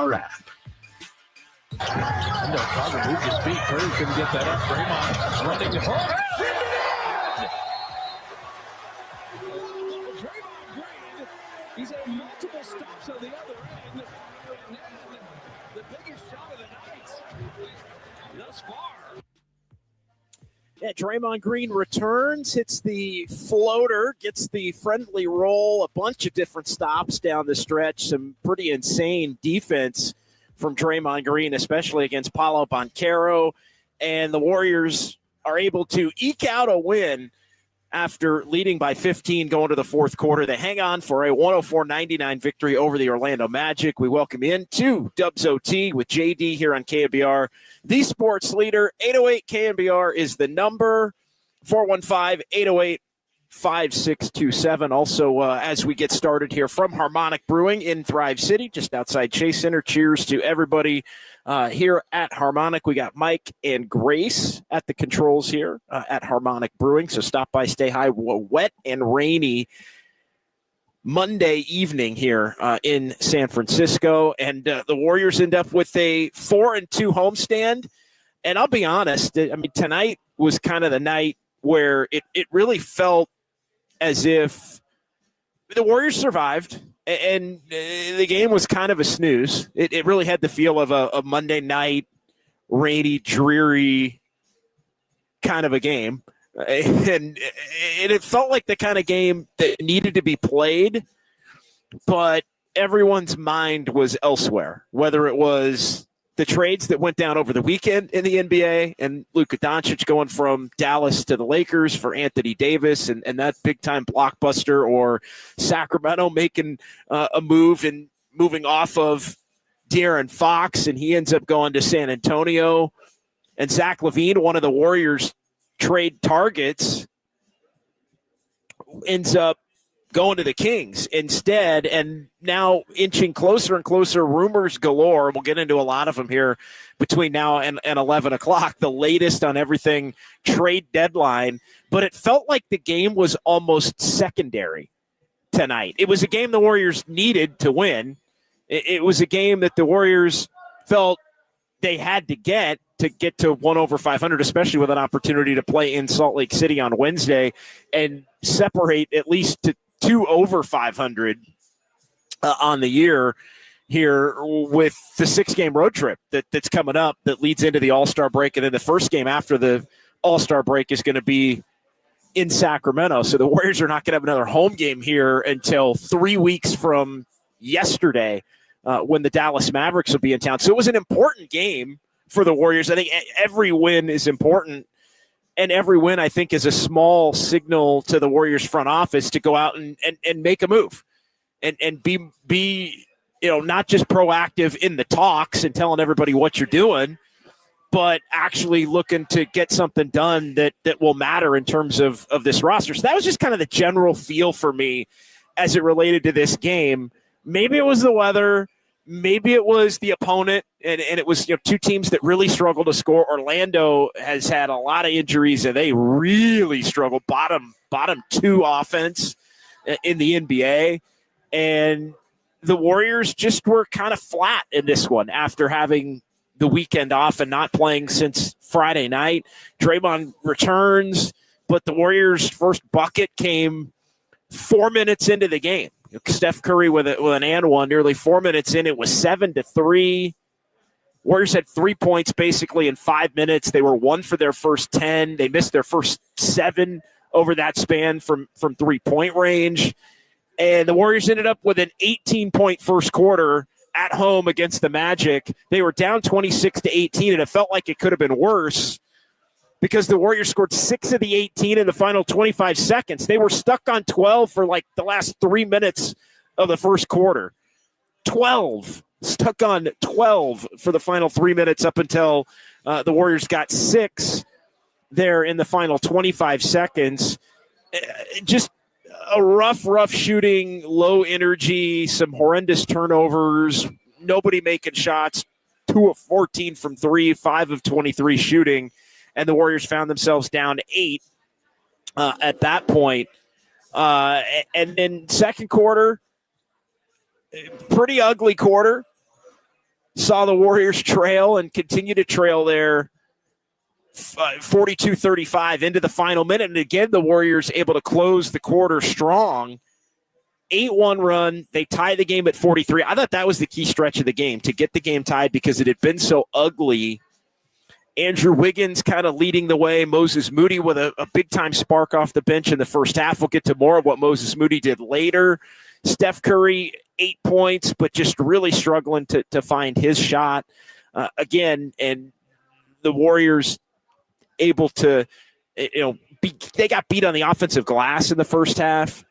KNBR app. Carter moved his feet. Curry couldn't get that up. Draymond running the ball. Draymond Green, he's had multiple stops on the other end. The biggest shot of the night thus far. Yeah, Draymond Green returns, hits the floater, gets the friendly roll, a bunch of different stops down the stretch, some pretty insane defense from Draymond Green, especially against Paolo Banchero, and the Warriors are able to eke out a win after leading by 15 going to the fourth quarter. They hang on for a 104-99 victory over the Orlando Magic. We welcome in to Dubs OT with JD here on KNBR, the sports leader. 808 KNBR is the number, 415-808-5627. Also, as we get started here from Harmonic Brewing in Thrive City, just outside Chase Center. Cheers to everybody here at Harmonic. We got Mike and Grace at the controls here at Harmonic Brewing. So stop by, stay high. Wet and rainy Monday evening here in San Francisco. And the Warriors end up with a 4-2 homestand. And I'll be honest, I mean, tonight was kind of the night where it really felt as if the Warriors survived and the game was kind of a snooze. It really had the feel of a Monday night, rainy, dreary kind of a game. And it felt like the kind of game that needed to be played, but everyone's mind was elsewhere, whether it was the trades that went down over the weekend in the NBA and Luka Doncic going from Dallas to the Lakers for Anthony Davis and that big-time blockbuster, or Sacramento making a move and moving off of De'Aaron Fox, and he ends up going to San Antonio. And Zach LaVine, one of the Warriors' trade targets, ends up going to the Kings instead, and now inching closer and closer, rumors galore. We'll get into a lot of them here between now and 11 o'clock, the latest on everything trade deadline. But it felt like the game was almost secondary tonight. It was a game the Warriors needed to win. It was a game that the Warriors felt they had to get to 1/500, especially with an opportunity to play in Salt Lake City on Wednesday and separate at least to 2 over 500 on the year here with the 6-game road trip that's coming up that leads into the All-Star break. And then the first game after the All-Star break is going to be in Sacramento. So the Warriors are not going to have another home game here until 3 weeks from yesterday when the Dallas Mavericks will be in town. So it was an important game for the Warriors. I think every win is important. And every win, I think, is a small signal to the Warriors front office to go out and make a move and be not just proactive in the talks and telling everybody what you're doing, but actually looking to get something done that will matter in terms of this roster. So that was just kind of the general feel for me as it related to this game. Maybe it was the weather. Maybe it was the opponent, and it was two teams that really struggled to score. Orlando has had a lot of injuries, and they really struggled. Bottom 2 offense in the NBA, and the Warriors just were kind of flat in this one after having the weekend off and not playing since Friday night. Draymond returns, but the Warriors' first bucket came 4 minutes into the game. Steph Curry with an and one, nearly 4 minutes in. It was 7-3. Warriors had 3 points basically in 5 minutes. They were 1 for their first 10. They missed their first 7 over that span from 3-point range. And the Warriors ended up with an 18-point first quarter at home against the Magic. They were down 26-18, and it felt like it could have been worse, because the Warriors scored 6 of the 18 in the final 25 seconds. They were stuck on 12 for like the last 3 minutes of the first quarter. 12. Stuck on 12 for the final 3 minutes up until the Warriors got 6 there in the final 25 seconds. Just a rough shooting, low energy, some horrendous turnovers, nobody making shots, 2 of 14 from 3, 5 of 23 shooting. And the Warriors found themselves down 8 at that point. And then second quarter, pretty ugly quarter. saw the Warriors trail and continue to trail there 42-35 into the final minute. And again, the Warriors able to close the quarter strong. 8-1 run. They tie the game at 43. I thought that was the key stretch of the game, to get the game tied because it had been so ugly. Andrew Wiggins kind of leading the way. Moses Moody with a big-time spark off the bench in the first half. We'll get to more of what Moses Moody did later. Steph Curry, 8 points, but just really struggling to find his shot. Again, and the Warriors able to, they got beat on the offensive glass in the first half.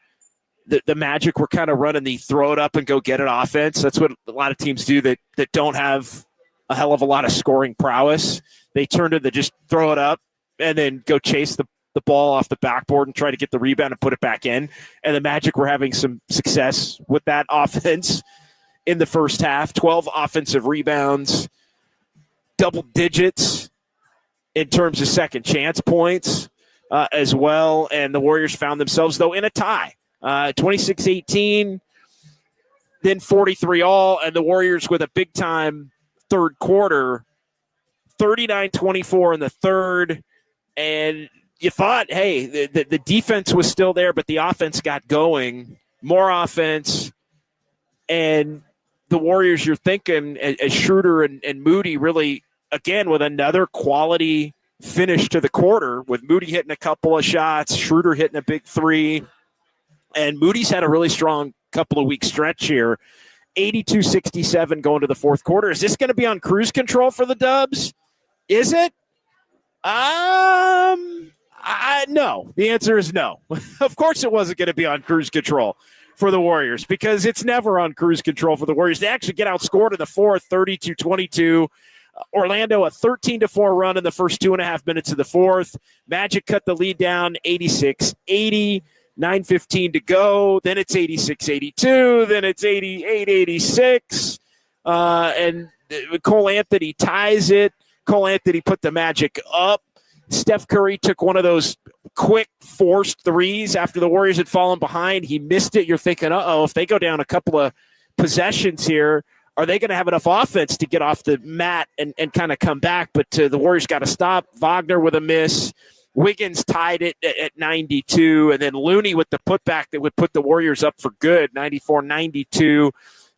The Magic were kind of running the throw it up and go get it offense. That's what a lot of teams do that don't have a hell of a lot of scoring prowess. They turn to the just throw it up and then go chase the ball off the backboard and try to get the rebound and put it back in. And the Magic were having some success with that offense in the first half. 12 offensive rebounds, double digits in terms of second chance points as well. And the Warriors found themselves, though, in a tie. 26-18, then 43 all, and the Warriors with a big-time third quarter, 39-24 in the third. And you thought, hey, the defense was still there, but the offense got going. More offense. And the Warriors, you're thinking, as Schroeder and Moody really, again, with another quality finish to the quarter, with Moody hitting a couple of shots, Schroeder hitting a big three. And Moody's had a really strong couple of week stretch here. 82-67 going to the fourth quarter. Is this going to be on cruise control for the Dubs? Is it? No. The answer is no. Of course it wasn't going to be on cruise control for the Warriors, because it's never on cruise control for the Warriors. They actually get outscored in the fourth, 32-22. Orlando, a 13-4 run in the first 2.5 minutes of the fourth. Magic cut the lead down 86-80. 9:15 to go. Then it's 86-82. Then it's 88-86. And Cole Anthony ties it. Cole Anthony put the Magic up. Steph Curry took one of those quick forced threes after the Warriors had fallen behind. He missed it. You're thinking, if they go down a couple of possessions here, are they going to have enough offense to get off the mat and kind of come back? But the Warriors got to stop. Wagner with a miss. Wiggins tied it at 92, and then Looney with the putback that would put the Warriors up for good, 94-92.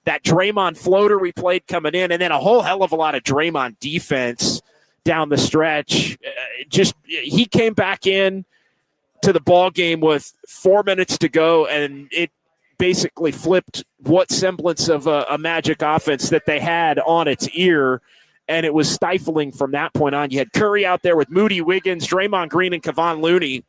That Draymond floater we played coming in, and then a whole hell of a lot of Draymond defense down the stretch. He came back in to the ball game with 4 minutes to go, and it basically flipped what semblance of a Magic offense that they had on its ear. And it was stifling from that point on. You had Curry out there with Moody, Wiggins, Draymond Green, and Kevon Looney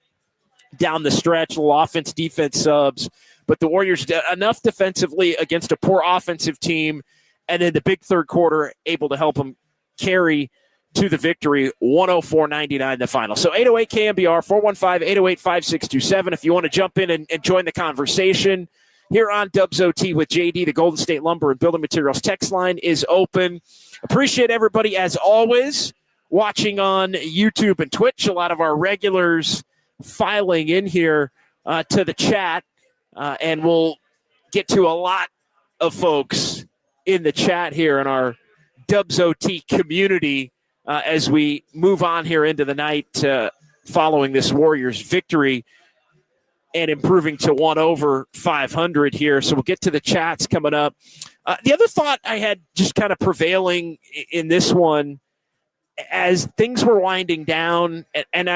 down the stretch, little offense-defense subs. But the Warriors did enough defensively against a poor offensive team, and then the big third quarter able to help them carry to the victory, 104-99 the final. So 808 KNBR, 415-808-5627. If you want to jump in and join the conversation here on Dubs OT with JD, the Golden State Lumber and Building Materials text line is open. Appreciate everybody, as always, watching on YouTube and Twitch. A lot of our regulars filing in here to the chat, and we'll get to a lot of folks in the chat here in our Dubs OT community as we move on here into the night following this Warriors victory and improving to 1 over 500 here. So we'll get to the chats coming up. The other thought I had just kind of prevailing in this one, as things were winding down, and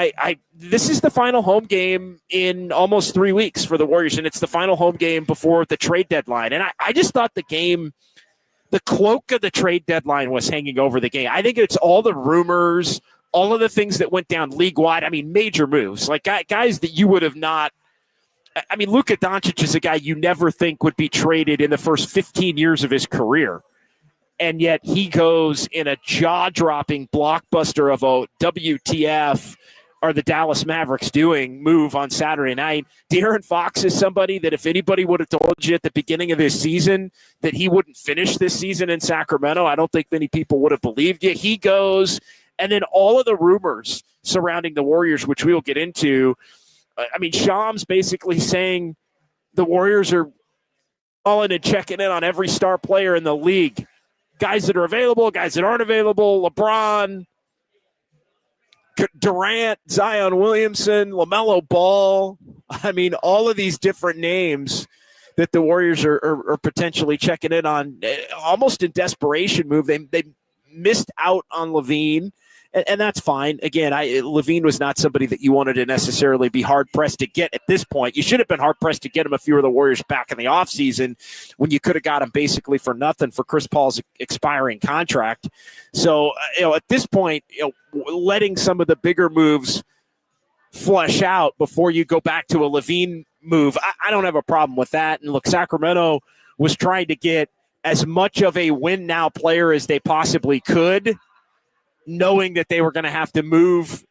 this is the final home game in almost 3 weeks for the Warriors, and it's the final home game before the trade deadline. And I just thought the cloak of the trade deadline was hanging over the game. I think it's all the rumors, all of the things that went down league-wide. I mean, major moves, like guys that you would have not. I mean, Luka Doncic is a guy you never think would be traded in the first 15 years of his career. And yet he goes in a jaw-dropping blockbuster of a WTF are the Dallas Mavericks doing move on Saturday night. De'Aaron Fox is somebody that if anybody would have told you at the beginning of this season that he wouldn't finish this season in Sacramento, I don't think many people would have believed you. He goes, and then all of the rumors surrounding the Warriors, which we will get into. I mean, Shams basically saying the Warriors are calling and checking in on every star player in the league. guys that are available, guys that aren't available, LeBron, Durant, Zion Williamson, LaMelo Ball. I mean, all of these different names that the Warriors are potentially checking in on, almost in desperation move. They missed out on Levine, and that's fine. Again, Levine was not somebody that you wanted to necessarily be hard-pressed to get at this point. You should have been hard-pressed to get him if you were the Warriors back in the offseason when you could have got him basically for nothing for Chris Paul's expiring contract. So, at this point, letting some of the bigger moves flesh out before you go back to a Levine move, I don't have a problem with that. And look, Sacramento was trying to get as much of a win-now player as they possibly could, knowing that they were going to have to move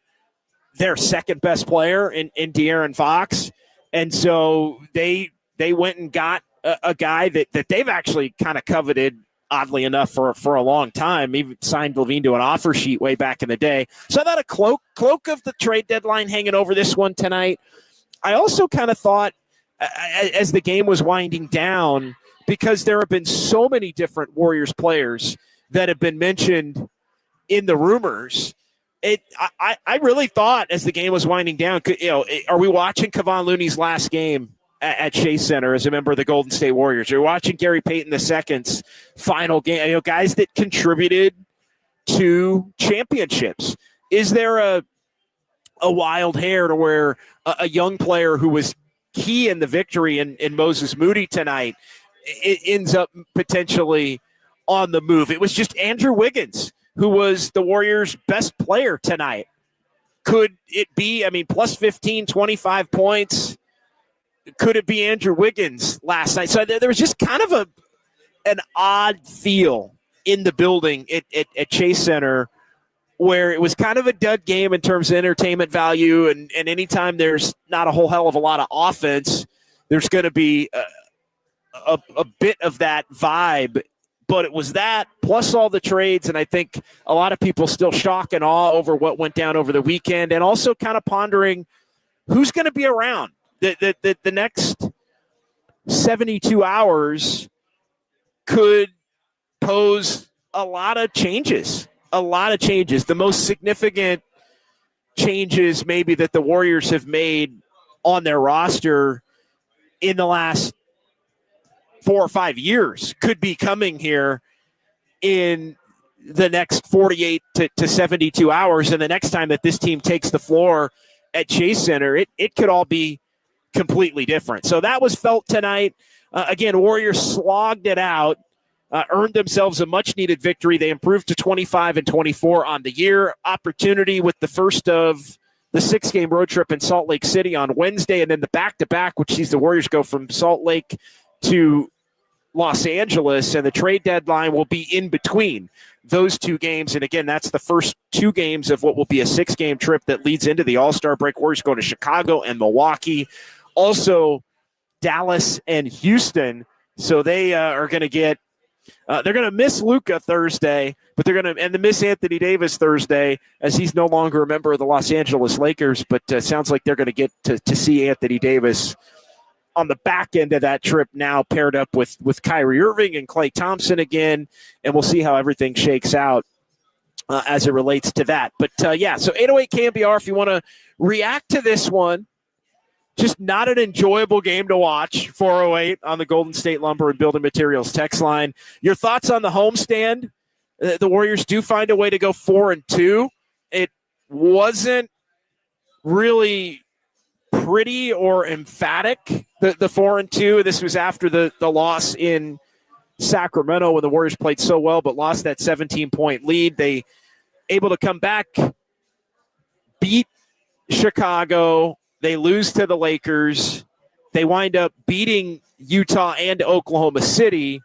their second-best player in De'Aaron Fox. And so they went and got a guy that they've actually kind of coveted, oddly enough, for a long time. Even signed Levine to an offer sheet way back in the day. So I thought a cloak of the trade deadline hanging over this one tonight. I also kind of thought, as the game was winding down, because there have been so many different Warriors players that have been mentioned in the rumors, I really thought as the game was winding down, are we watching Kevon Looney's last game at Chase Center as a member of the Golden State Warriors? Are we watching Gary Payton II's final game? Guys that contributed to championships. Is there a wild hair to where a young player who was key in the victory in Moses Moody tonight ends up potentially on the move? It was just Andrew Wiggins who was the Warriors' best player tonight. Could it be, plus 15, 25 points? Could it be Andrew Wiggins last night? So there was just kind of an odd feel in the building at Chase Center, where it was kind of a dud game in terms of entertainment value. And anytime there's not a whole hell of a lot of offense, there's going to be a bit of that vibe. But it was that, plus all the trades, and I think a lot of people still shock and awe over what went down over the weekend, and also kind of pondering who's going to be around. The next 72 hours could pose a lot of changes. The most significant changes maybe that the Warriors have made on their roster in the last 4 or 5 years could be coming here in the next 48 to 72 hours. And the next time that this team takes the floor at Chase Center, it could all be completely different. So that was felt tonight. Again, Warriors slogged it out, earned themselves a much-needed victory. They improved to 25-24 on the year. Opportunity with the first of the 6-game road trip in Salt Lake City on Wednesday, and then the back-to-back, which sees the Warriors go from Salt Lake to Los Angeles, and the trade deadline will be in between those 2 games. And again, that's the first 2 games of what will be a 6-game trip that leads into the All-Star break. Warriors going to Chicago and Milwaukee, also Dallas and Houston. So they are going to get they're going to miss Luka Thursday, but they're going to miss Anthony Davis Thursday, as he's no longer a member of the Los Angeles Lakers. But sounds like they're going to get to see Anthony Davis on the back end of that trip, now paired up with Kyrie Irving and Klay Thompson again, and we'll see how everything shakes out as it relates to that. But, so 808 KNBR, if you want to react to this one, just not an enjoyable game to watch, 408 on the Golden State Lumber and Building Materials text line. Your thoughts on the homestand? The Warriors do find a way to go 4-2. It wasn't really pretty or emphatic, the 4-2. This was after the loss in Sacramento when the Warriors played so well but lost that 17-point lead. They able to come back, beat Chicago. They lose to the Lakers. They wind up beating Utah and Oklahoma City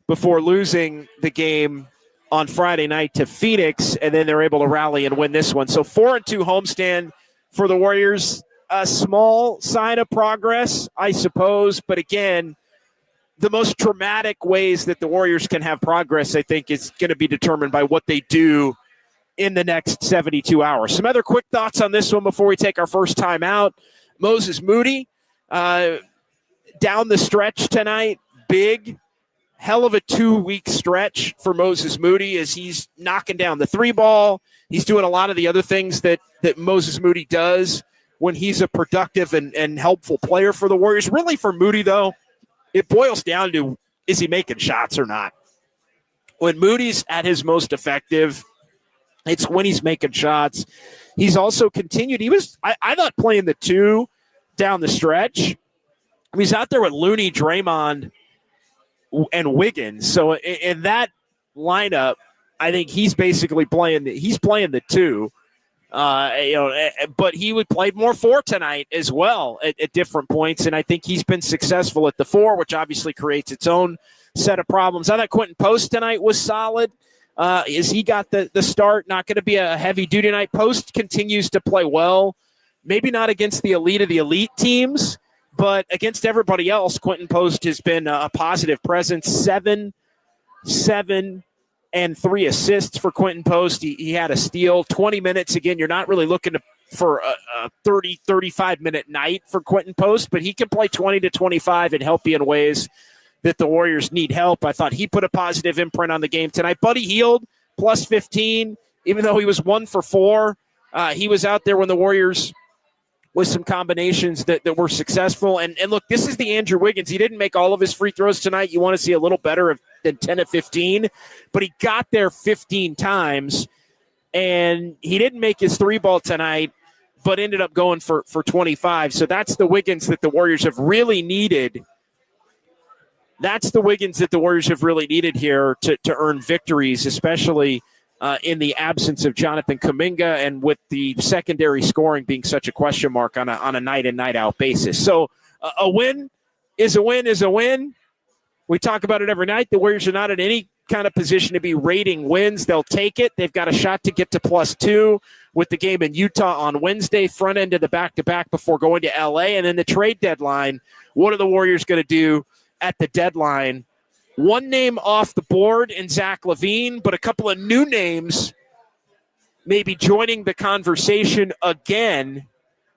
before losing the game on Friday night to Phoenix, and then they're able to rally and win this one. So 4-2 homestand for the Warriors. A small sign of progress, I suppose. But again, the most dramatic ways that the Warriors can have progress, I think, is going to be determined by what they do in the next 72 hours. Some other quick thoughts on this one before we take our first time out. Moses Moody, down the stretch tonight, big, hell of a 2-week stretch for Moses Moody as he's knocking down the 3-ball. He's doing a lot of the other things that Moses Moody does when he's a productive and helpful player for the Warriors. Really, for Moody, though, it boils down to, is he making shots or not? When Moody's at his most effective, it's when he's making shots. He's also continued. I thought, playing the 2 down the stretch. He's out there with Looney, Draymond, and Wiggins. So in that lineup, I think he's basically playing the 2. But he would play more 4 tonight as well at different points, and I think he's been successful at the 4, which obviously creates its own set of problems. I thought Quentin Post tonight was solid. As he got the start, not going to be a heavy-duty night. Post continues to play well, maybe not against the elite of the elite teams, but against everybody else, Quentin Post has been a positive presence. 7 and 3 assists for Quentin Post. He had a steal. 20 minutes. Again, you're not really looking for a 30, 35-minute night for Quentin Post, but he can play 20 to 25 and help you in ways that the Warriors need help. I thought he put a positive imprint on the game tonight. Buddy Hield, plus 15, even though he was 1 for 4. He was out there when the Warriors with some combinations that were successful. And look, this is the Andrew Wiggins. He didn't make all of his free throws tonight. You want to see a little better than 10 of 15, but he got there 15 times, and he didn't make his 3-ball tonight, but ended up going for 25. So that's the Wiggins that the Warriors have really needed. That's the Wiggins that the Warriors have really needed here to earn victories, especially in the absence of Jonathan Kuminga and with the secondary scoring being such a question mark on a night in, night out basis. So a win is a win is a win. We talk about it every night. The Warriors are not in any kind of position to be rating wins. They'll take it. They've got a shot to get to +2 with the game in Utah on Wednesday, front end of the back-to-back before going to L.A. And then the trade deadline, what are the Warriors going to do at the deadline? One name off the board in Zach LaVine, but a couple of new names maybe joining the conversation again.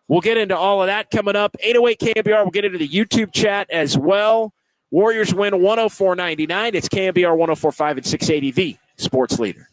We'll get into all of that coming up. 808 KNBR, we'll get into the YouTube chat as well. Warriors win 104-99. It's KNBR 104.5 and 680 The Sports Leader.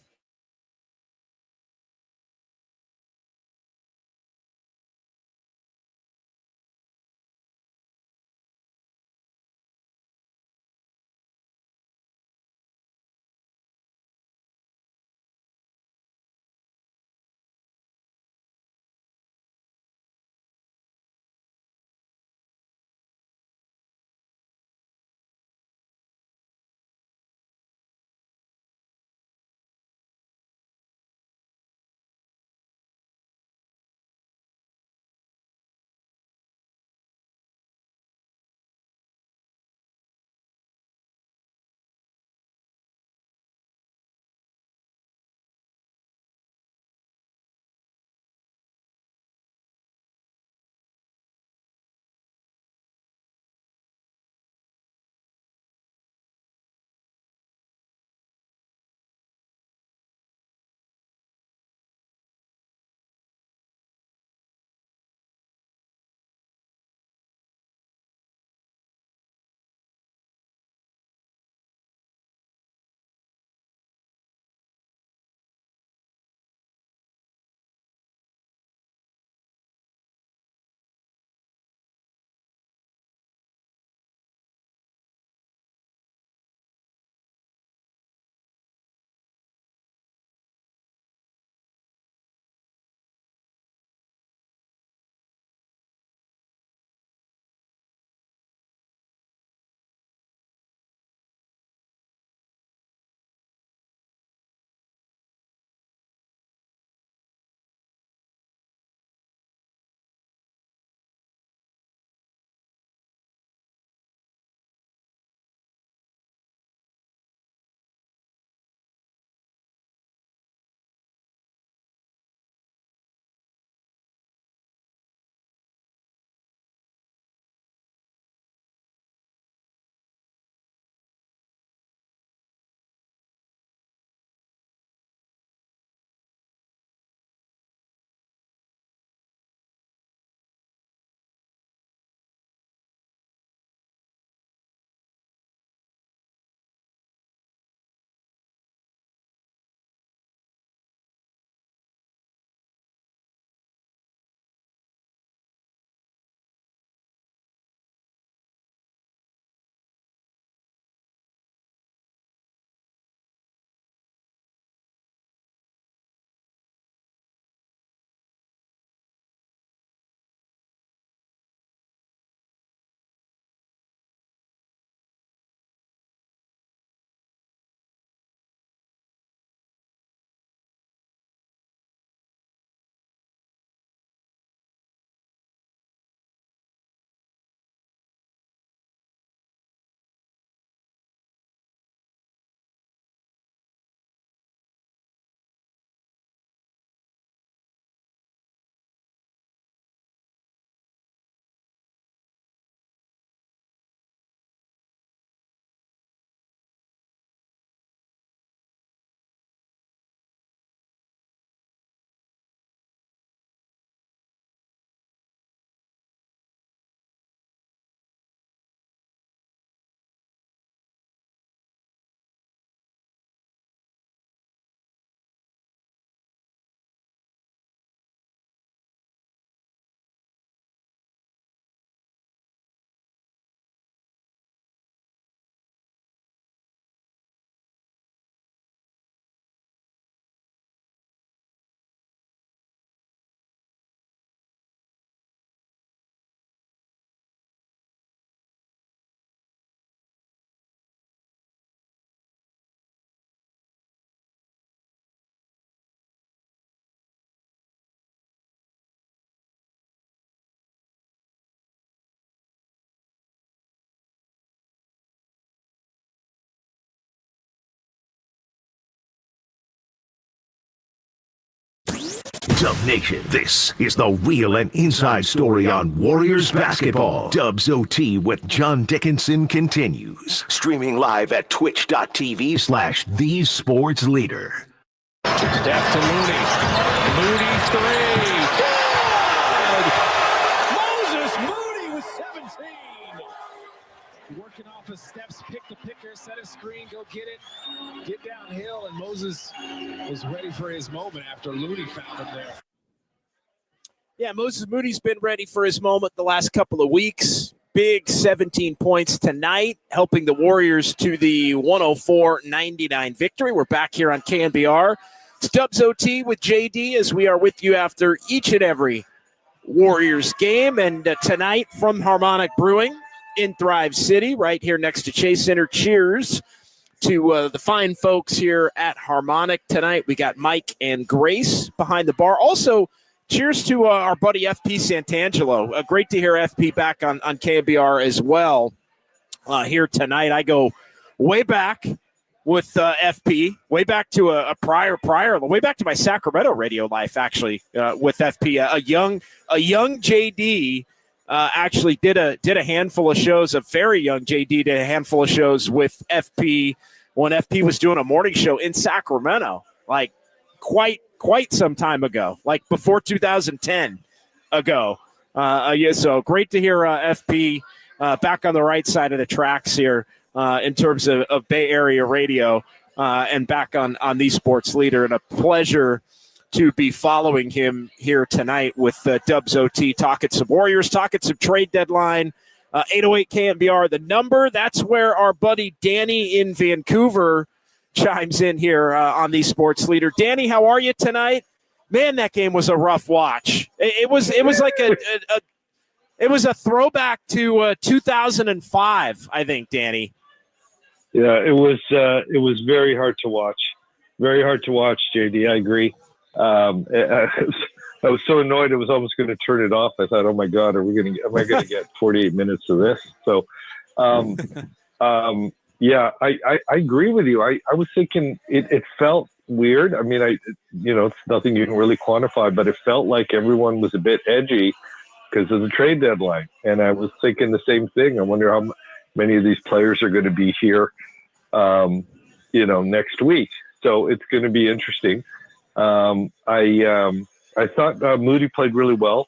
Dub Nation, this is the real and inside story on Warriors basketball. Dubs OT with John Dickinson continues. Streaming live at twitch.tv/thesportsleader. Steph to Mooney. Mooney three. Good! Moses Mooney with 17. Working off of Steph's pick the picker, set a screen, go get it, get downhill, and Moses was ready for his moment after Looney found him there. Yeah, Moses Moody's been ready for his moment the last couple of weeks. Big 17 points tonight, helping the Warriors to the 104-99 victory. We're back here on KNBR. It's Dubs OT with JD as we are with you after each and every Warriors game. And tonight from Harmonic Brewing in Thrive City, right here next to Chase Center. Cheers to the fine folks here at Harmonic tonight. We got Mike and Grace behind the bar. Also, cheers to our buddy FP Santangelo. Great to hear FP back on KNBR as well here tonight. I go way back with FP, way back to a prior, way back to my Sacramento radio life, actually, with FP. A young JD actually did a handful of shows, a very young JD did a handful of shows with FP when FP was doing a morning show in Sacramento, like quite some time ago, like before 2010 ago. Yeah, so great to hear FP back on the right side of the tracks here in terms of Bay Area radio and back on the Sports Leader. And a pleasure to be following him here tonight with Dubs OT, talking some Warriors, talking some trade deadline. 808 KNBR, the number. That's where our buddy Danny in Vancouver chimes in here on the Sports Leader. Danny, how are you tonight? Man, that game was a rough watch. It was like it was a throwback to 2005, I think, Danny. Yeah, it was very hard to watch. Very hard to watch, JD. I agree. I was so annoyed I was almost going to turn it off. I thought, oh my God, am I going to get 48 minutes of this? So, yeah, I agree with you. I was thinking it felt weird. I mean, it's nothing you can really quantify, but it felt like everyone was a bit edgy because of the trade deadline. And I was thinking the same thing. I wonder how many of these players are going to be here, next week. So it's going to be interesting. I thought Moody played really well.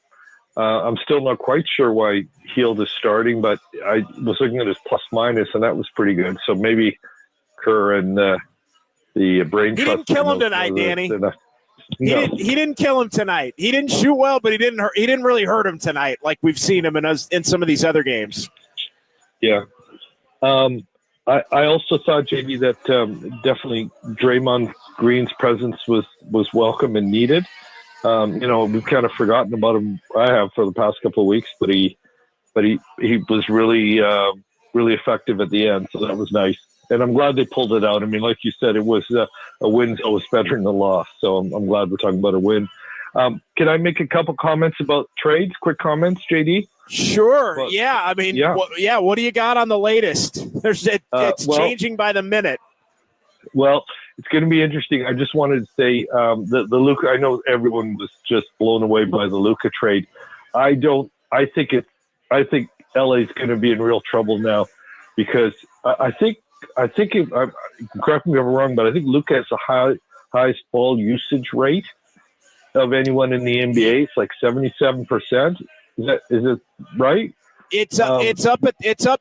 I'm still not quite sure why Hield is starting, but I was looking at his plus minus, and that was pretty good. So maybe Kerr and the brain trust. He didn't kill him tonight, Danny. He didn't kill him tonight. He didn't shoot well, but he didn't really hurt him tonight, like we've seen him in some of these other games. Yeah. I also thought, JD, that definitely Draymond Green's presence was welcome and needed. We've kind of forgotten about him. I have for the past couple of weeks, but he was really effective at the end. So that was nice. And I'm glad they pulled it out. I mean, like you said, it was a win's always better than a loss. So I'm glad we're talking about a win. Can I make a couple comments about trades? Quick comments, JD? Sure. Well, yeah. I mean, yeah. What do you got on the latest? It's changing by the minute. Well, it's going to be interesting. I just wanted to say the Luka. I know everyone was just blown away by the Luka trade. I think LA is going to be in real trouble now because I think correct me if I'm wrong, but I think Luka has the highest ball usage rate of anyone in the NBA. It's like 77%. Is it right? It's up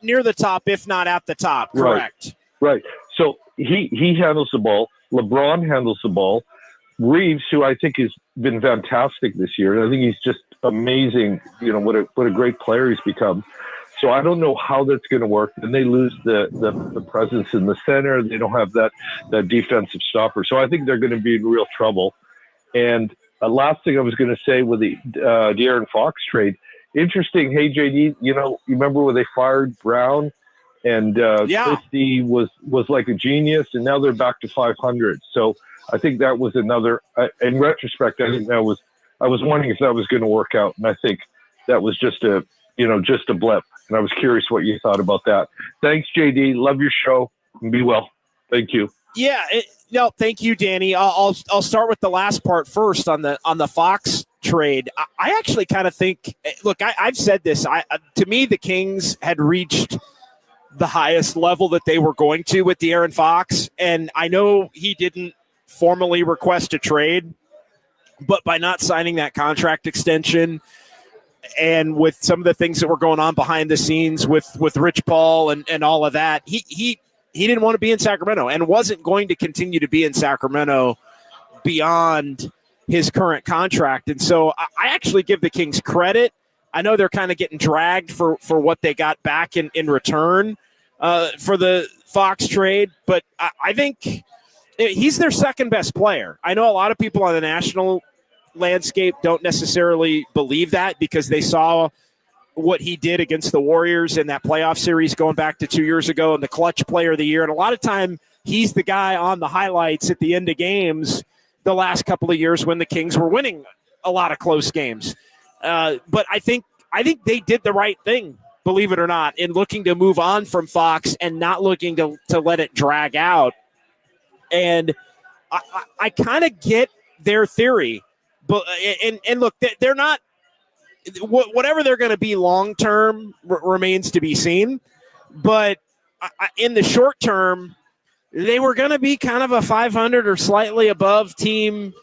near the top, if not at the top. Correct. Right. So he handles the ball. LeBron handles the ball. Reeves, who I think has been fantastic this year. I think he's just amazing. What a great player he's become. So I don't know how that's going to work. And they lose the presence in the center. They don't have that defensive stopper. So I think they're going to be in real trouble. And last thing I was going to say with the De'Aaron Fox trade, interesting. Hey, JD, you remember when they fired Brown and Christie was like a genius, and now they're back to 500. So I think that was another. In retrospect, I think that was. I was wondering if that was going to work out, and I think that was just a blip. And I was curious what you thought about that. Thanks, JD. Love your show. And be well. Thank you. Yeah, No, thank you, Danny. I'll start with the last part first on the Fox trade. I actually kind of think. Look, I've said this. To me, the Kings had reached the highest level that they were going to with De'Aaron Fox, and I know he didn't formally request a trade, but by not signing that contract extension, and with some of the things that were going on behind the scenes with Rich Paul and all of that, he didn't want to be in Sacramento and wasn't going to continue to be in Sacramento beyond his current contract. And so I actually give the Kings credit. I know they're kind of getting dragged for what they got back in return for the Fox trade, but I think he's their second best player. I know a lot of people on the national landscape don't necessarily believe that because they saw what he did against the Warriors in that playoff series going back to 2 years ago and the clutch player of the year. And a lot of time he's the guy on the highlights at the end of games the last couple of years when the Kings were winning a lot of close games. But I think they did the right thing, believe it or not, in looking to move on from Fox and not looking to let it drag out. And I kind of get their theory. But and look, they're not – whatever they're going to be long-term remains to be seen. But in the short term, they were going to be kind of a 500 or slightly above team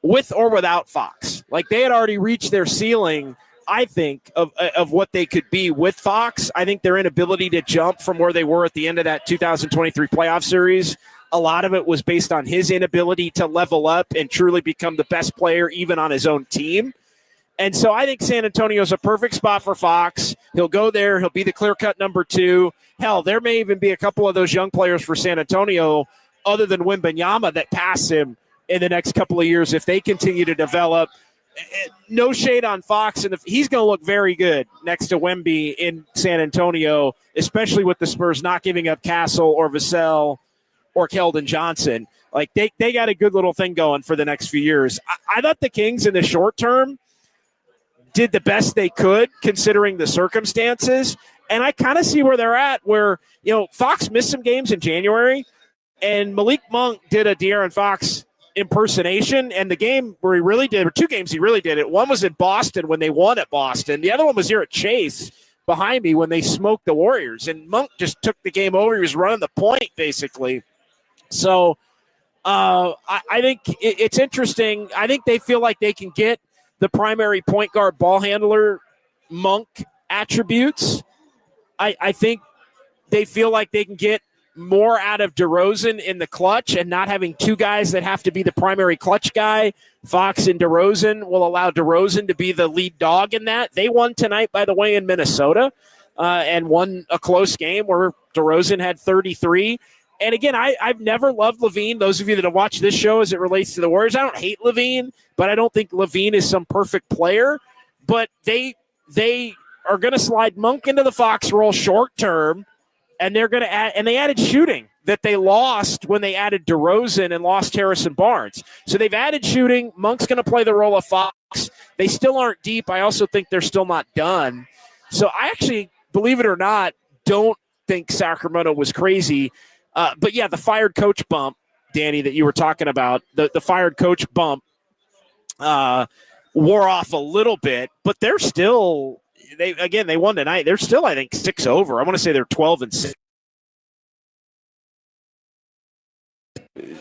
with or without Fox. Like they had already reached their ceiling, I think, of what they could be with Fox. I think their inability to jump from where they were at the end of that 2023 playoff series, a lot of it was based on his inability to level up and truly become the best player even on his own team. And so I think San Antonio is a perfect spot for Fox. He'll go there. He'll be the clear-cut number 2. Hell, there may even be a couple of those young players for San Antonio other than Wembanyama that pass him in the next couple of years if they continue to develop. No shade on Fox, and he's going to look very good next to Wemby in San Antonio, especially with the Spurs not giving up Castle or Vassell or Keldon Johnson. Like they got a good little thing going for the next few years. I thought the Kings in the short term did the best they could considering the circumstances. And I kind of see where they're at where, Fox missed some games in January and Malik Monk did a De'Aaron Fox impersonation. And the game where he really did, or 2 games he really did it. One was in Boston when they won at Boston. The other one was here at Chase behind me when they smoked the Warriors. And Monk just took the game over. He was running the point basically. So I think it's interesting. I think they feel like they can get the primary point guard ball handler Monk attributes. I think they feel like they can get more out of DeRozan in the clutch and not having 2 guys that have to be the primary clutch guy. Fox and DeRozan will allow DeRozan to be the lead dog in that. They won tonight, by the way, in Minnesota and won a close game where DeRozan had 33. And again, I've never loved LaVine. Those of you that have watched this show as it relates to the Warriors, I don't hate LaVine, but I don't think LaVine is some perfect player. But they are going to slide Monk into the Fox role short term, and they're going to add. And they added shooting that they lost when they added DeRozan and lost Harrison Barnes. So they've added shooting. Monk's going to play the role of Fox. They still aren't deep. I also think they're still not done. So I actually, believe it or not, don't think Sacramento was crazy. But yeah, the fired coach bump, Danny, that you were talking about, the fired coach bump wore off a little bit, but they're still, they won tonight. They're still, I think, 6 over. I want to say they're 12-6.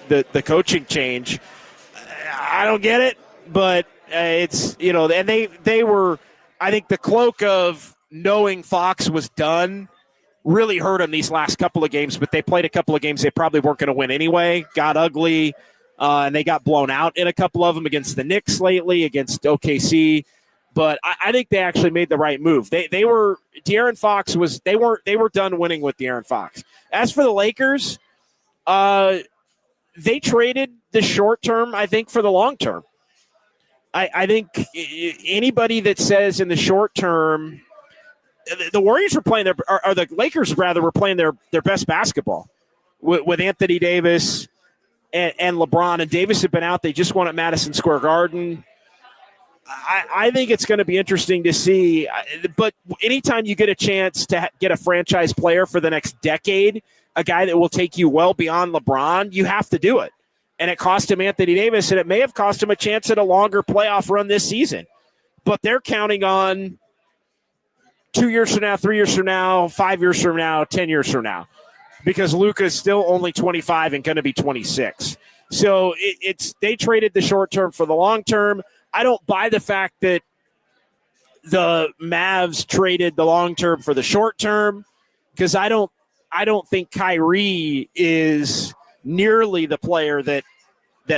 The coaching change, I don't get it, but it's, and they were, I think the cloak of knowing Fox was done really hurt them these last couple of games, but they played a couple of games they probably weren't going to win anyway. Got ugly, and they got blown out in a couple of them against the Knicks lately, against OKC. But I think they actually made the right move. They were De'Aaron Fox was they were done winning with De'Aaron Fox. As for the Lakers, they traded the short term, I think, for the long term. I think anybody that says in the short term. The Warriors were playing or the Lakers rather were playing their best basketball with Anthony Davis and LeBron. And Davis had been out. They just won at Madison Square Garden. I think it's going to be interesting to see. But anytime you get a chance to get a franchise player for the next decade, a guy that will take you well beyond LeBron, you have to do it. and it cost him Anthony Davis, and it may have cost him a chance at a longer playoff run this season. But they're counting on 2 years from now, 3 years from now, 5 years from now, 10 years from now, because Luka's still only 25 and going to be 26. So they traded the short term for the long term. I don't buy the fact that the Mavs traded the long term for the short term, because I don't think Kyrie is nearly the player that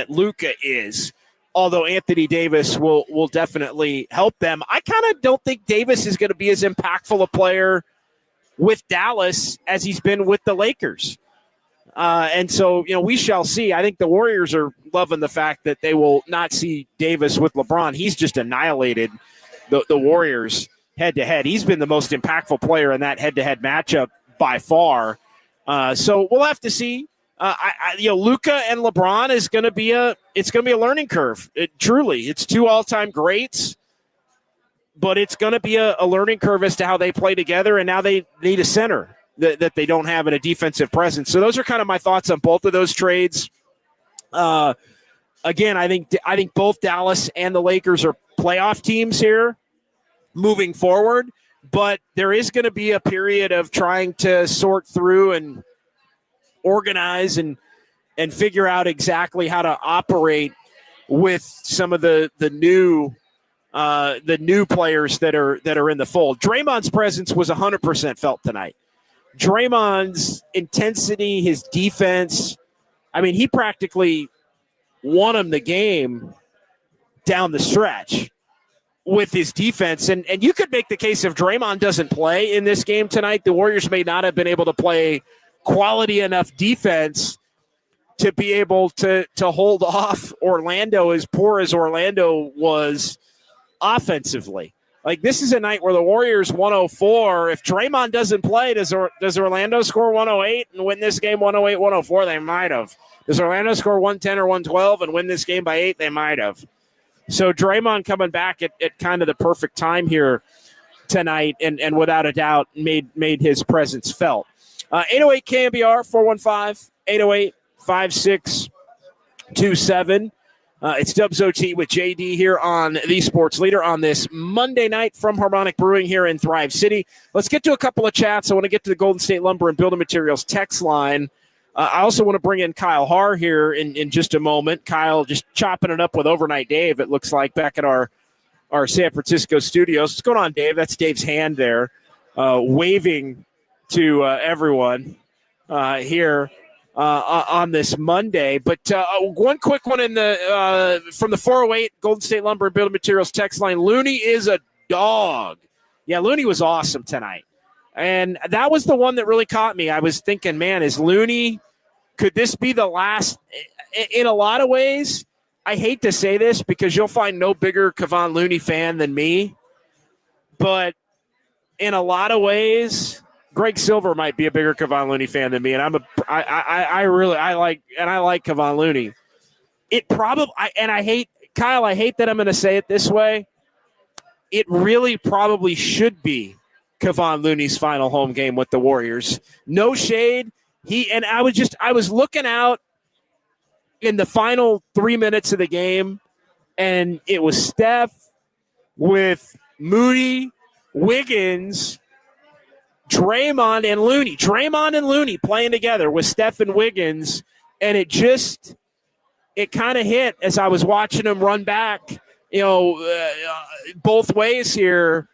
Luka is. Although Anthony Davis will definitely help them. I kind of don't think Davis is going to be as impactful a player with Dallas as he's been with the Lakers. And so, we shall see. I think the Warriors are loving the fact that they will not see Davis with LeBron. He's just annihilated the Warriors head-to-head. He's been the most impactful player in that head-to-head matchup by far. So we'll have to see. Luka and LeBron is going to be a learning curve. Truly, it's two all-time greats, but it's going to be a learning curve as to how they play together. And now they need a center that they don't have in a defensive presence. So those are kind of my thoughts on both of those trades. Again, I think both Dallas and the Lakers are playoff teams here moving forward, but there is going to be a period of trying to sort through and organize and figure out exactly how to operate with some of the new players that are in the fold. Draymond's presence was 100% felt tonight. Draymond's intensity, his defense, he practically won him the game down the stretch with his defense. And you could make the case if Draymond doesn't play in this game tonight, the Warriors may not have been able to play quality enough defense to be able to hold off Orlando, as poor as Orlando was offensively. Like, this is a night where the Warriors 104. If Draymond doesn't play, does Orlando score 108 and win this game 108-104? They might have. Does Orlando score 110 or 112 and win this game by 8? They might have. So Draymond coming back at kind of the perfect time here tonight, and without a doubt made his presence felt. 808 KNBR 415-808-5627. It's Dubs OT with JD here on the Sports Leader on this Monday night from Harmonic Brewing here in Thrive City. Let's get to a couple of chats. I want to get to the Golden State Lumber and Building Materials text line. I also want to bring in Kyle Haar here in just a moment. Kyle just chopping it up with Overnight Dave, it looks like, back at our San Francisco studios. What's going on, Dave? That's Dave's hand there, waving to everyone here on this Monday. But one quick one from the 408 Golden State Lumber and Building Materials text line. Looney is a dog. Yeah, Looney was awesome tonight. And that was the one that really caught me. I was thinking, man, is Looney, could this be the last? In a lot of ways, I hate to say this because you'll find no bigger Kevon Looney fan than me. But in a lot of ways, Greg Silver might be a bigger Kevon Looney fan than me, and I like Kevon Looney. I hate that I'm going to say it this way. It really probably should be Kevon Looney's final home game with the Warriors. No shade. I was looking out in the final 3 minutes of the game, and it was Steph with Moody, Wiggins, Draymond and Looney playing together with Steph and Wiggins, and it kind of hit as I was watching them run back, both ways here.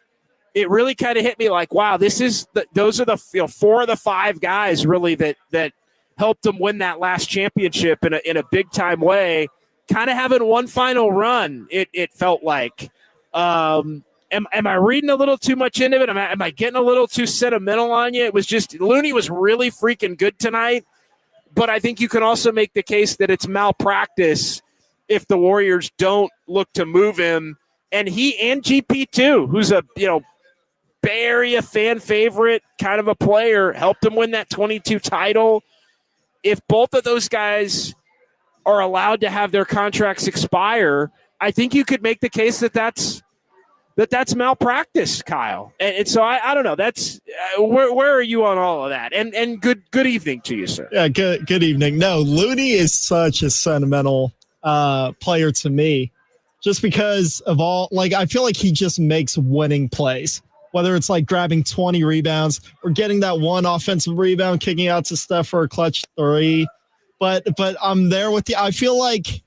It really kind of hit me like, wow, those are the four of the five guys really that helped them win that last championship in a big time way. Kind of having one final run, it felt like. Am I reading a little too much into it? Am I getting a little too sentimental on you? It was just Looney was really freaking good tonight, but I think you can also make the case that it's malpractice if the Warriors don't look to move him. And he and GP too, who's a Bay Area fan favorite kind of a player, helped him win that 22 title. If both of those guys are allowed to have their contracts expire, I think you could make the case that that's that's malpractice, Kyle. And so I don't know. That's where are you on all of that? And good evening to you, sir. Yeah, good evening. No, Looney is such a sentimental player to me, just because of all. Like, I feel like he just makes winning plays. Whether it's like grabbing 20 rebounds or getting that one offensive rebound, kicking out to Steph for a clutch three. But I'm there with you. I feel like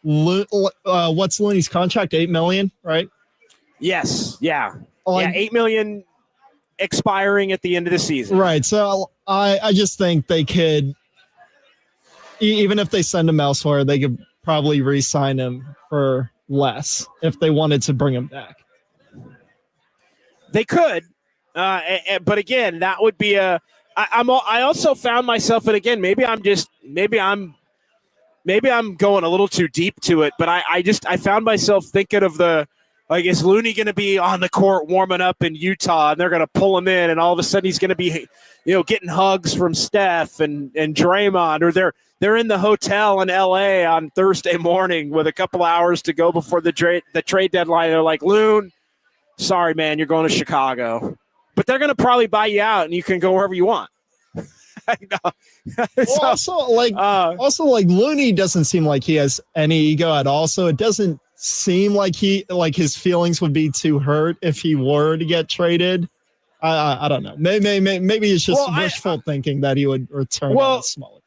what's Looney's contract? $8 million, right? Yes. Yeah. Like, $8 million expiring at the end of the season. Right. So I just think they could, even if they send him elsewhere, they could probably re-sign him for less if they wanted to bring him back. They could, but again, that would be I also found myself, and again, maybe I'm going a little too deep to it, but I found myself thinking of is Looney going to be on the court warming up in Utah, and they're going to pull him in, and all of a sudden he's going to be, getting hugs from Steph and Draymond, or they're in the hotel in LA on Thursday morning with a couple hours to go before the trade deadline. They're like, Loon, sorry, man, you're going to Chicago. But they're going to probably buy you out, and you can go wherever you want. Also, Looney doesn't seem like he has any ego at all, so it doesn't seem like his feelings would be too hurt if he were to get traded. I don't know. Maybe it's just wishful thinking that he would return on a smaller contract.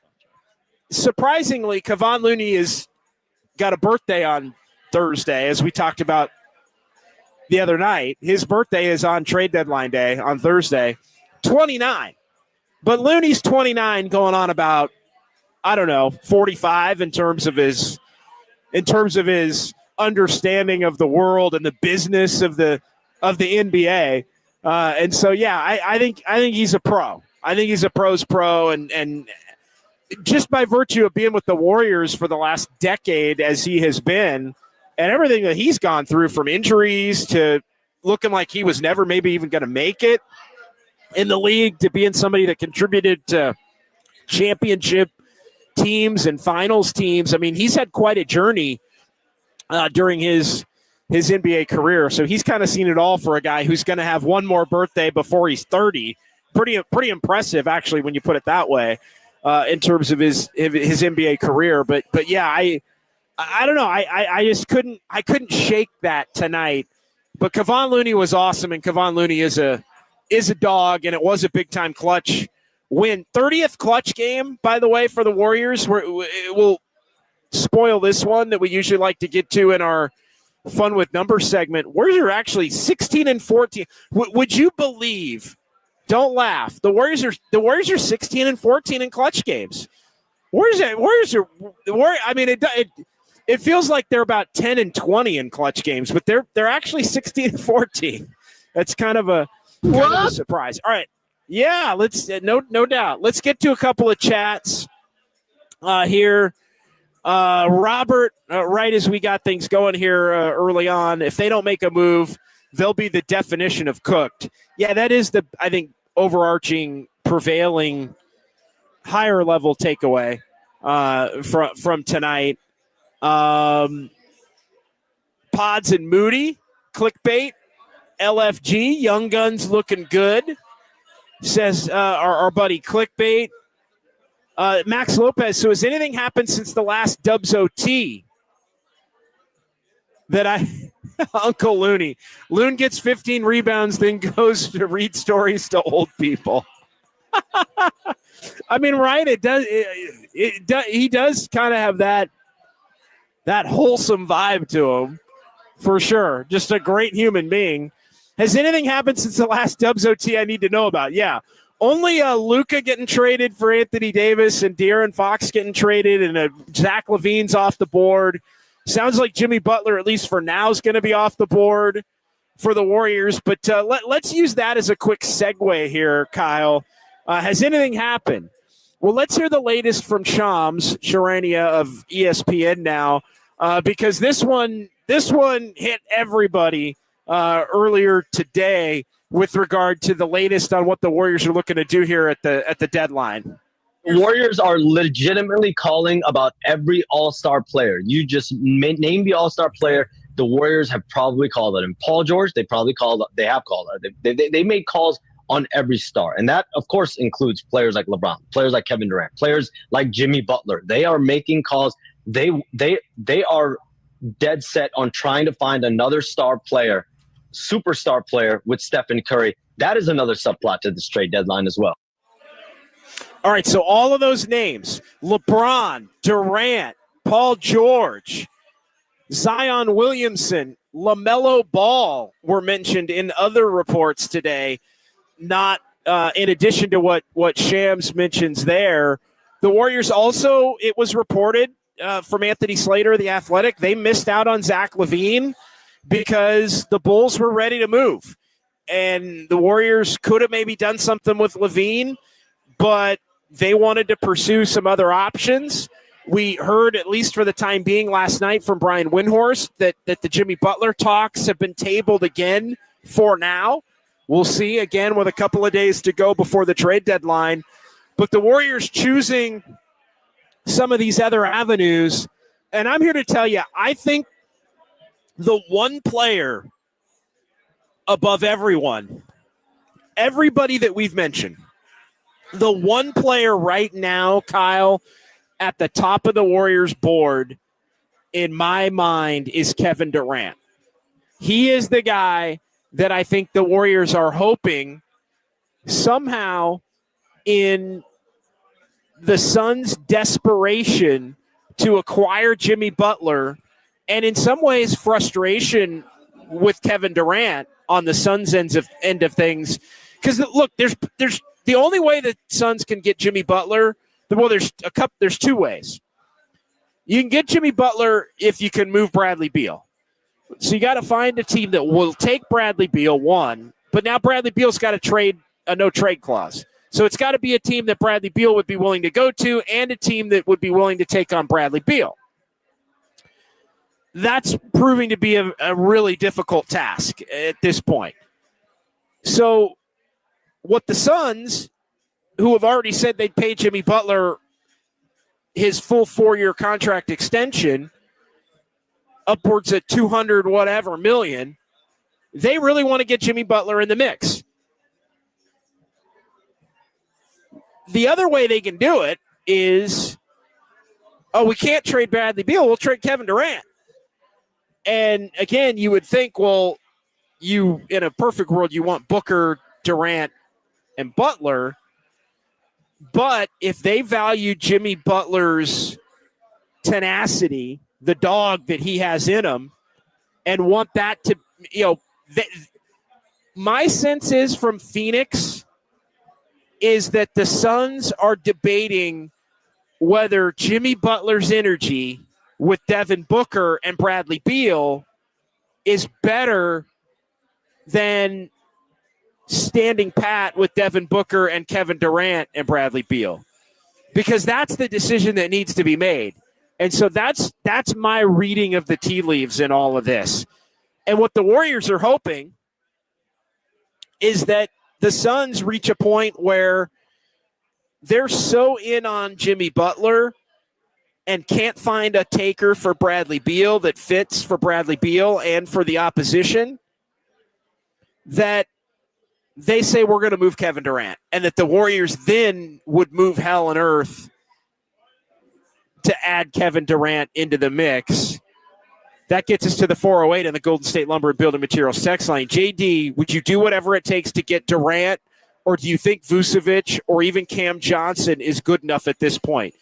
Surprisingly, Kevon Looney has got a birthday on Thursday, as we talked about the other night. His birthday is on trade deadline day on Thursday, 29. But Looney's 29, going on about, 45 in terms of his understanding of the world and the business of the NBA. And so, yeah, I think he's a pro. I think he's a pro's pro, and just by virtue of being with the Warriors for the last decade, as he has been, and everything that he's gone through, from injuries to looking like he was never maybe even going to make it in the league, to being somebody that contributed to championship teams and finals teams. I mean, he's had quite a journey during his NBA career. So he's kind of seen it all for a guy who's going to have one more birthday before he's 30. Pretty impressive, actually, when you put it that way, in terms of his NBA career. But yeah, I don't know. I just couldn't shake that tonight. But Kevon Looney was awesome, and Kevon Looney is a dog, and it was a big time clutch win. 30th clutch game, by the way, for the Warriors. We'll spoil this one that we usually like to get to in our fun with numbers segment. Warriors are actually 16-14. Would you believe? Don't laugh. The Warriors are 16-14 in clutch games. Warriors are. I mean, it feels like they're about 10-20 in clutch games, but they're actually 16-14. That's kind of a surprise. All right, yeah. Let's no doubt. Let's get to a couple of chats here. Robert, right as we got things going here early on, if they don't make a move, they'll be the definition of cooked. Yeah, that is I think, overarching, prevailing, higher level takeaway from tonight. Pods and Moody, clickbait, LFG, Young Guns looking good, says our buddy clickbait. Max Lopez, so has anything happened since the last Dubs OT that Uncle Looney. Loon gets 15 rebounds, then goes to read stories to old people. I mean, right? He does kind of have that wholesome vibe to him, for sure. Just a great human being. Has anything happened since the last Dubs OT I need to know about? Yeah. Only Luka getting traded for Anthony Davis and De'Aaron Fox getting traded, and Zach LaVine's off the board. Sounds like Jimmy Butler, at least for now, is going to be off the board for the Warriors. But let's use that as a quick segue here, Kyle. Has anything happened? Well, let's hear the latest from Shams Charania of ESPN now, because this one hit everybody earlier today with regard to the latest on what the Warriors are looking to do here at the deadline. The Warriors are legitimately calling about every all-star player. You just name the all-star player, the Warriors have probably called it. And Paul George, they have called it. They made calls on every star. And that, of course, includes players like LeBron, players like Kevin Durant, players like Jimmy Butler. They are making calls. They are dead set on trying to find another star player, superstar player with Stephen Curry. That is another subplot to this trade deadline as well. All right, so all of those names, LeBron, Durant, Paul George, Zion Williamson, LaMelo Ball were mentioned in other reports today, not in addition to what Shams mentions there. The Warriors also, it was reported from Anthony Slater, The Athletic, they missed out on Zach LaVine because the Bulls were ready to move. And the Warriors could have maybe done something with LaVine, but they wanted to pursue some other options. We heard, at least for the time being last night, from Brian Windhorst that the Jimmy Butler talks have been tabled again for now. We'll see again with a couple of days to go before the trade deadline. But the Warriors choosing some of these other avenues, and I'm here to tell you, I think the one player above everybody that we've mentioned, the one player right now, Kyle, at the top of the Warriors board, in my mind, is Kevin Durant. He is the guy that I think the Warriors are hoping somehow, in the Suns' desperation to acquire Jimmy Butler, and in some ways frustration with Kevin Durant on the Suns' end of things. Because look, there's the only way the Suns can get Jimmy Butler. Well, there's two ways. You can get Jimmy Butler if you can move Bradley Beal. So you got to find a team that will take Bradley Beal, one, but now Bradley Beal's got to trade a no-trade clause. So it's got to be a team that Bradley Beal would be willing to go to and a team that would be willing to take on Bradley Beal. That's proving to be a really difficult task at this point. So what the Suns, who have already said they'd pay Jimmy Butler his full 4-year contract extension, upwards of $200 million, they really want to get Jimmy Butler in the mix. The other way they can do it is, we can't trade Bradley Beal, we'll trade Kevin Durant. And again, you would think, well, in a perfect world, you want Booker, Durant, and Butler. But if they value Jimmy Butler's tenacity, the dog that he has in him, and want that to, my sense is from Phoenix is that the Suns are debating whether Jimmy Butler's energy with Devin Booker and Bradley Beal is better than standing pat with Devin Booker and Kevin Durant and Bradley Beal, because that's the decision that needs to be made. And so that's my reading of the tea leaves in all of this. And what the Warriors are hoping is that the Suns reach a point where they're so in on Jimmy Butler and can't find a taker for Bradley Beal that fits for Bradley Beal and for the opposition, that they say we're going to move Kevin Durant, and that the Warriors then would move hell and earth to add Kevin Durant into the mix. That gets us to the 408 on the Golden State Lumber and Building Materials text line. JD, would you do whatever it takes to get Durant, or do you think Vucevic or even Cam Johnson is good enough at this point?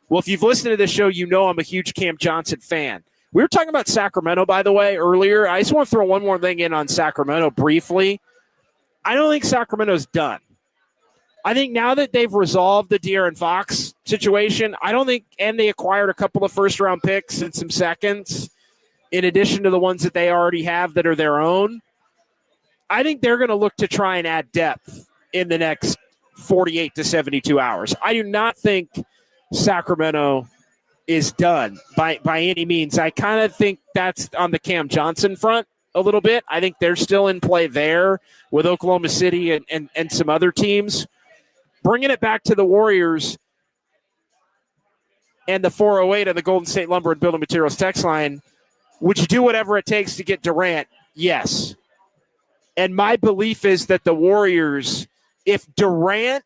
Well, if you've listened to this show, you know I'm a huge Cam Johnson fan. We were talking about Sacramento, by the way, earlier. I just want to throw one more thing in on Sacramento briefly. I don't think Sacramento's done. I think now that they've resolved the De'Aaron Fox situation, and they acquired a couple of first-round picks and some seconds, in addition to the ones that they already have that are their own, I think they're going to look to try and add depth in the next 48 to 72 hours. I do not think Sacramento is done by any means. I kind of think that's on the Cam Johnson front a little bit. I think they're still in play there with Oklahoma City and some other teams. Bringing it back to the Warriors and the 408 on the Golden State Lumber and Building Materials text line, Would you do whatever it takes to get Durant? Yes. And my belief is that the Warriors, if Durant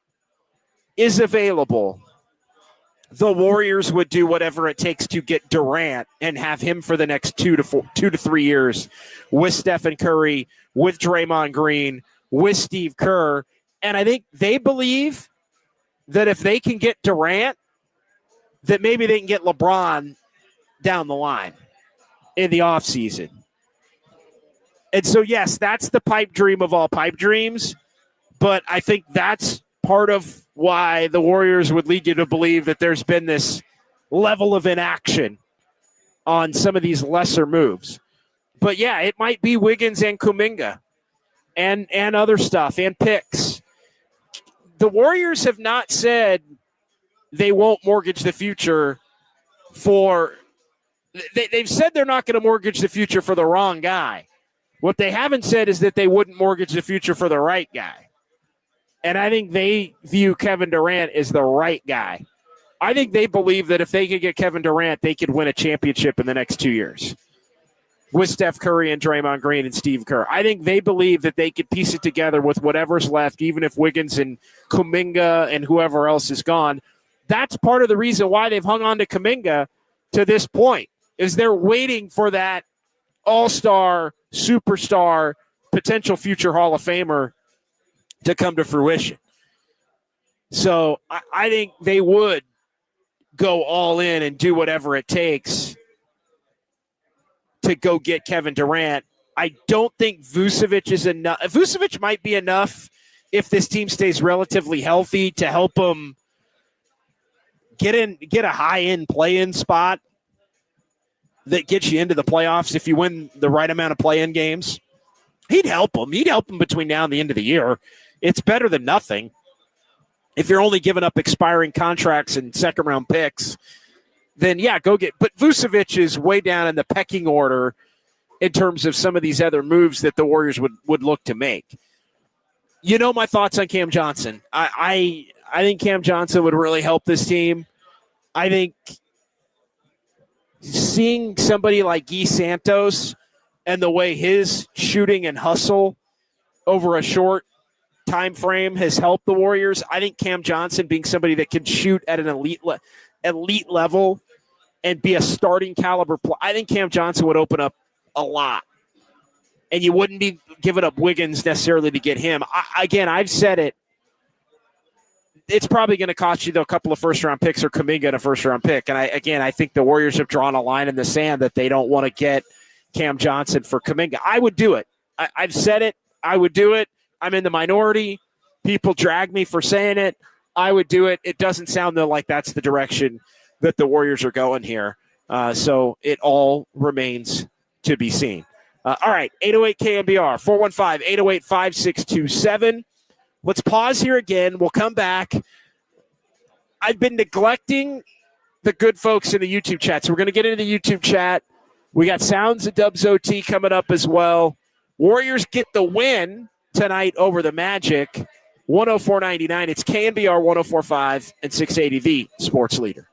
is available, the Warriors would do whatever it takes to get Durant and have him for the next 2 to 3 years with Stephen Curry, with Draymond Green, with Steve Kerr. And I think they believe that if they can get Durant, that maybe they can get LeBron down the line in the offseason. And so, yes, that's the pipe dream of all pipe dreams. But I think that's part of why the Warriors would lead you to believe that there's been this level of inaction on some of these lesser moves. But, yeah, it might be Wiggins and Kuminga and other stuff and picks. The Warriors have not said they won't mortgage the future for – they've said they're not going to mortgage the future for the wrong guy. What they haven't said is that they wouldn't mortgage the future for the right guy. And I think they view Kevin Durant as the right guy. I think they believe that if they could get Kevin Durant, they could win a championship in the next 2 years with Steph Curry and Draymond Green and Steve Kerr. I think they believe that they could piece it together with whatever's left, even if Wiggins and Kuminga and whoever else is gone. That's part of the reason why they've hung on to Kuminga to this point, is they're waiting for that all-star, superstar, potential future Hall of Famer to come to fruition. So I think they would go all in and do whatever it takes to go get Kevin Durant. I don't think Vucevic is enough. Vucevic might be enough if this team stays relatively healthy to help them get a high-end play-in spot that gets you into the playoffs if you win the right amount of play-in games. He'd help them. He'd help them between now and the end of the year. It's better than nothing. If you're only giving up expiring contracts and second-round picks, then, yeah, go get – but Vucevic is way down in the pecking order in terms of some of these other moves that the Warriors would look to make. You know my thoughts on Cam Johnson. I think Cam Johnson would really help this team. I think seeing somebody like Guy Santos and the way his shooting and hustle over a short time frame has helped the Warriors. I think Cam Johnson being somebody that can shoot at an elite level and be a starting caliber player, I think Cam Johnson would open up a lot. And you wouldn't be giving up Wiggins necessarily to get him. I've said it. It's probably going to cost you, though, a couple of first-round picks or Kuminga in a first-round pick. And I think the Warriors have drawn a line in the sand that they don't want to get Cam Johnson for Kuminga. I would do it. I've said it. I would do it. I'm in the minority. People drag me for saying it. I would do it. It doesn't sound, though, like that's the direction that the Warriors are going here. So it all remains to be seen. All right, 808 KNBR, 415-808-5627. Let's pause here again. We'll come back. I've been neglecting the good folks in the YouTube chat, so we're going to get into the YouTube chat. We got Sounds of Dubs OT coming up as well. Warriors get the win tonight over the Magic, 104.99. It's KNBR 104.5 and 680, the sports leader.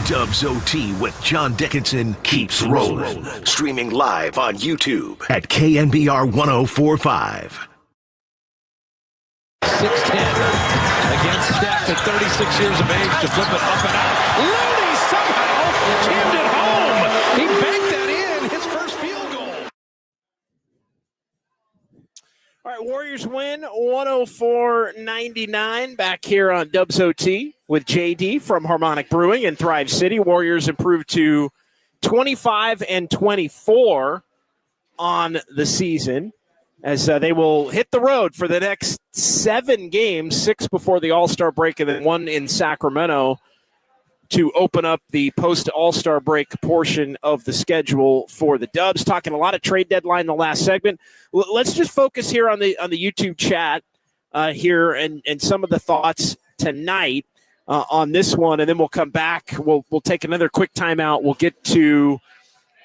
Dubs OT with John Dickinson keeps rolling. Streaming live on YouTube at KNBR 1045. 6'10" against Steph at 36 years of age to flip it up and out. Looney somehow jammed it home. He banked that in, his first field goal. All right, Warriors win 104-99 back here on Dubs OT with JD from Harmonic Brewing in Thrive City. Warriors improved to 25-24 on the season as they will hit the road for the next 7 games, 6 before the All-Star break and then 1 in Sacramento to open up the post-All-Star break portion of the schedule for the Dubs. Talking a lot of trade deadline in the last segment. Let's just focus here on the YouTube chat here and some of the thoughts tonight on this one, and then we'll come back. We'll take another quick timeout. We'll get to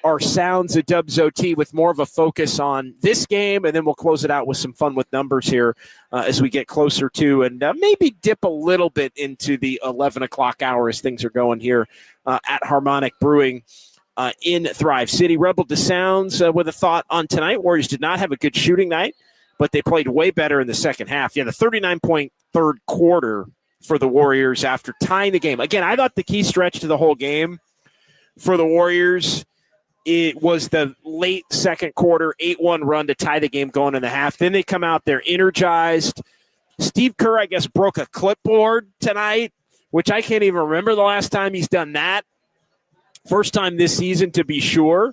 our sounds at Dubs OT with more of a focus on this game, and then we'll close it out with some fun with numbers here as we get closer to and maybe dip a little bit into the 11 o'clock hour as things are going here at Harmonic Brewing in Thrive City. Rebel to Sounds with a thought on tonight. Warriors did not have a good shooting night, but they played way better in the second half. Yeah, the 39-point third quarter for the Warriors after tying the game. Again, I thought the key stretch to the whole game for the Warriors, it was the late second quarter 8-1 run to tie the game going in the half. Then they come out, they're energized. Steve Kerr, I guess, broke a clipboard tonight, which I can't even remember the last time he's done that. First time this season, to be sure.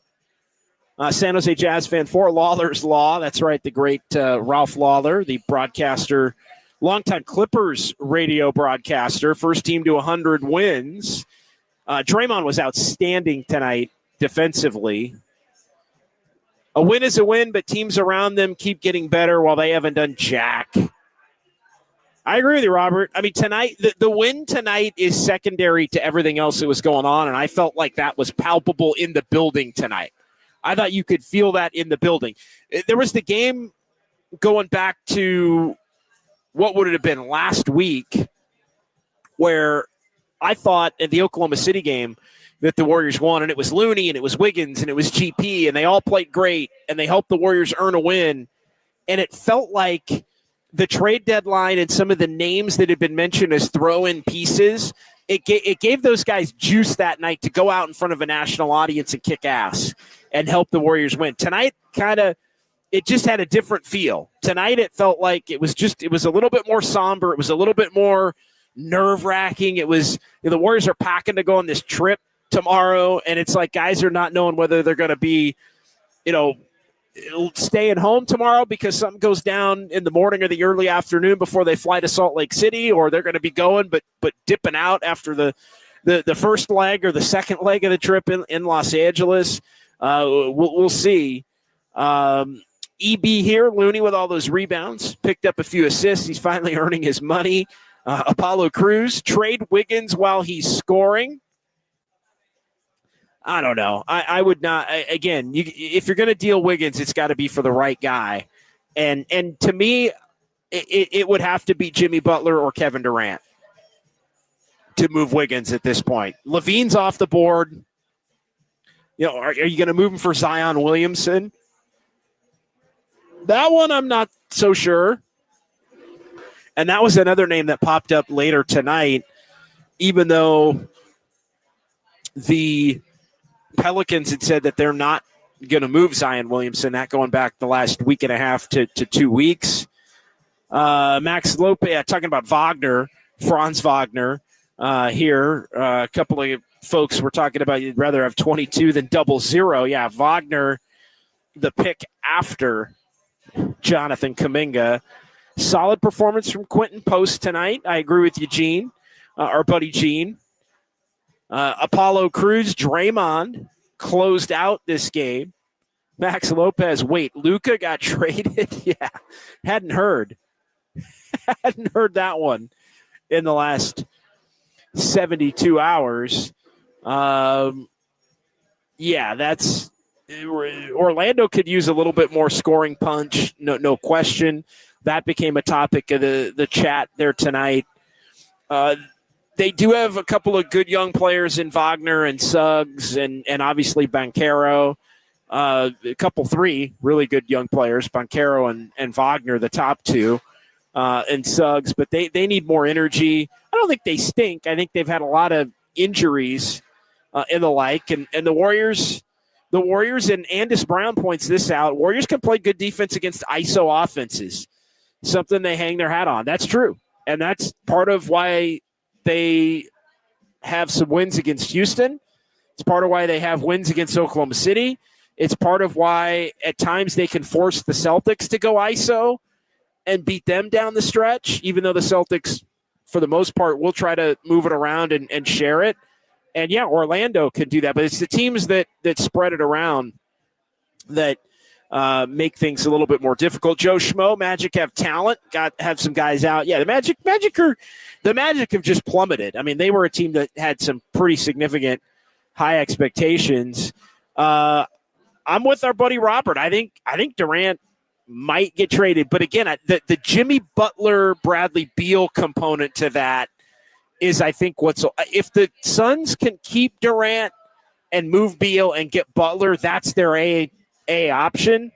San Jose Jazz fan for Lawler's Law. That's right, the great Ralph Lawler, the broadcaster, longtime Clippers radio broadcaster, first team to 100 wins. Draymond was outstanding tonight defensively. A win is a win, but teams around them keep getting better while they haven't done jack. I agree with you, Robert. I mean, tonight, the win tonight is secondary to everything else that was going on, and I felt like that was palpable in the building tonight. I thought you could feel that in the building. There was the game going back to what would it have been last week where I thought in the Oklahoma City game that the Warriors won, and it was Looney and it was Wiggins and it was GP, and they all played great, and they helped the Warriors earn a win. And it felt like the trade deadline and some of the names that had been mentioned as throw-in pieces, it gave those guys juice that night to go out in front of a national audience and kick ass and help the Warriors win. Tonight, it just had a different feel. Tonight, it felt like it was a little bit more somber. It was a little bit more nerve-wracking. It was, the Warriors are packing to go on this trip tomorrow, and it's like guys are not knowing whether they're going to be, staying home tomorrow because something goes down in the morning or the early afternoon before they fly to Salt Lake City, or they're going to be going but dipping out after the first leg or the second leg of the trip in Los Angeles. We'll see. EB here, Looney with all those rebounds, picked up a few assists. He's finally earning his money. Apollo Crews, trade Wiggins while he's scoring. I don't know. I would not. Again, if you're going to deal Wiggins, it's got to be for the right guy. And to me, it would have to be Jimmy Butler or Kevin Durant to move Wiggins at this point. Levine's off the board. Are you going to move him for Zion Williamson? That one I'm not so sure. And that was another name that popped up later tonight, even though the Pelicans had said that they're not going to move Zion Williamson, that going back the last week and a half to 2 weeks. Max Lopez, talking about Wagner, Franz Wagner here. A couple of folks were talking about you'd rather have 22 than 00. Yeah, Wagner, the pick after Jonathan Kuminga. Solid performance from Quentin Post tonight. I agree with you, Gene, our buddy Gene. Apollo Crews, Draymond closed out this game. Max Lopez, wait, Luka got traded? Yeah, hadn't heard that one in the last 72 hours. Yeah, that's Orlando could use a little bit more scoring punch, no question. That became a topic of the chat there tonight. they do have a couple of good young players in Wagner and Suggs and obviously Banchero. Three really good young players, Banchero and Wagner, the top two, and Suggs. But they need more energy. I don't think they stink. I think they've had a lot of injuries and the like. And the Warriors and Andis Brown points this out. Warriors can play good defense against ISO offenses, something they hang their hat on. That's true. And that's part of why they have some wins against Houston. It's part of why they have wins against Oklahoma City. It's part of why at times they can force the Celtics to go ISO and beat them down the stretch, even though the Celtics, for the most part, will try to move it around and share it. And, yeah, Orlando can do that. But it's the teams that spread it around that make things a little bit more difficult. Joe Schmo, Magic have talent, have some guys out. Yeah, the Magic have just plummeted. I mean, they were a team that had some pretty significant high expectations. I'm with our buddy Robert. I think Durant might get traded, but again, the Jimmy Butler, Bradley Beal component to that is, I think, if the Suns can keep Durant and move Beal and get Butler, that's their A option.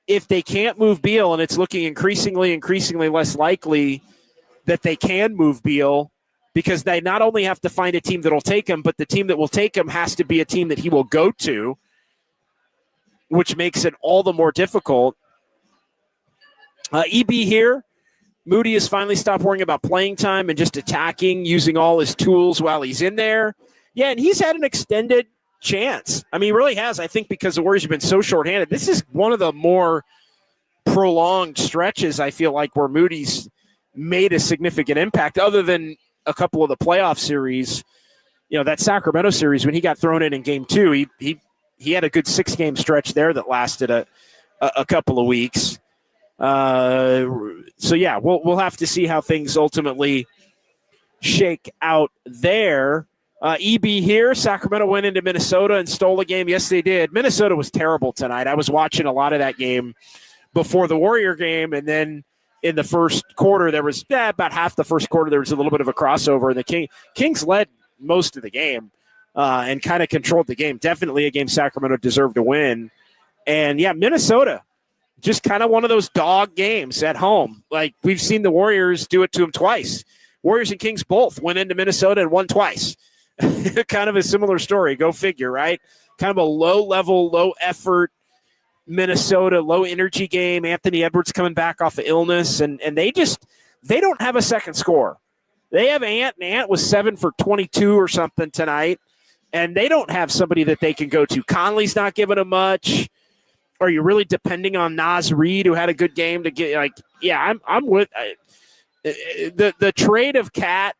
If they can't move Beal, and it's looking increasingly less likely that they can move Beal, because they not only have to find a team that will take him, but the team that will take him has to be a team that he will go to, which makes it all the more difficult. EB here. Moody has finally stopped worrying about playing time and just attacking, using all his tools while he's in there. Yeah, and he's had an extended chance. I mean, he really has, I think, because the Warriors have been so shorthanded. This is one of the more prolonged stretches, I feel like, where Moody's made a significant impact, other than a couple of the playoff series. That Sacramento series, when he got thrown in game 2, he had a good 6-game stretch there that lasted a couple of weeks. So yeah, we'll have to see how things ultimately shake out there. EB here. Sacramento went into Minnesota and stole a game. Yes, they did. Minnesota was terrible tonight. I was watching a lot of that game before the Warrior game, and then in the first quarter, there was about half the first quarter, there was a little bit of a crossover, and the Kings led most of the game and kind of controlled the game. Definitely a game Sacramento deserved to win. And, yeah, Minnesota, just kind of one of those dog games at home. Like, we've seen the Warriors do it to them twice. Warriors and Kings both went into Minnesota and won twice. Kind of a similar story. Go figure, right? Kind of a low-level, low-effort Minnesota, low-energy game. Anthony Edwards coming back off of illness, and they don't have a second scorer. They have Ant, and Ant was 7 for 22 or something tonight, and they don't have somebody that they can go to. Conley's not giving them much. Are you really depending on Naz Reid, who had a good game, to get, like, yeah, I'm with the trade of Cat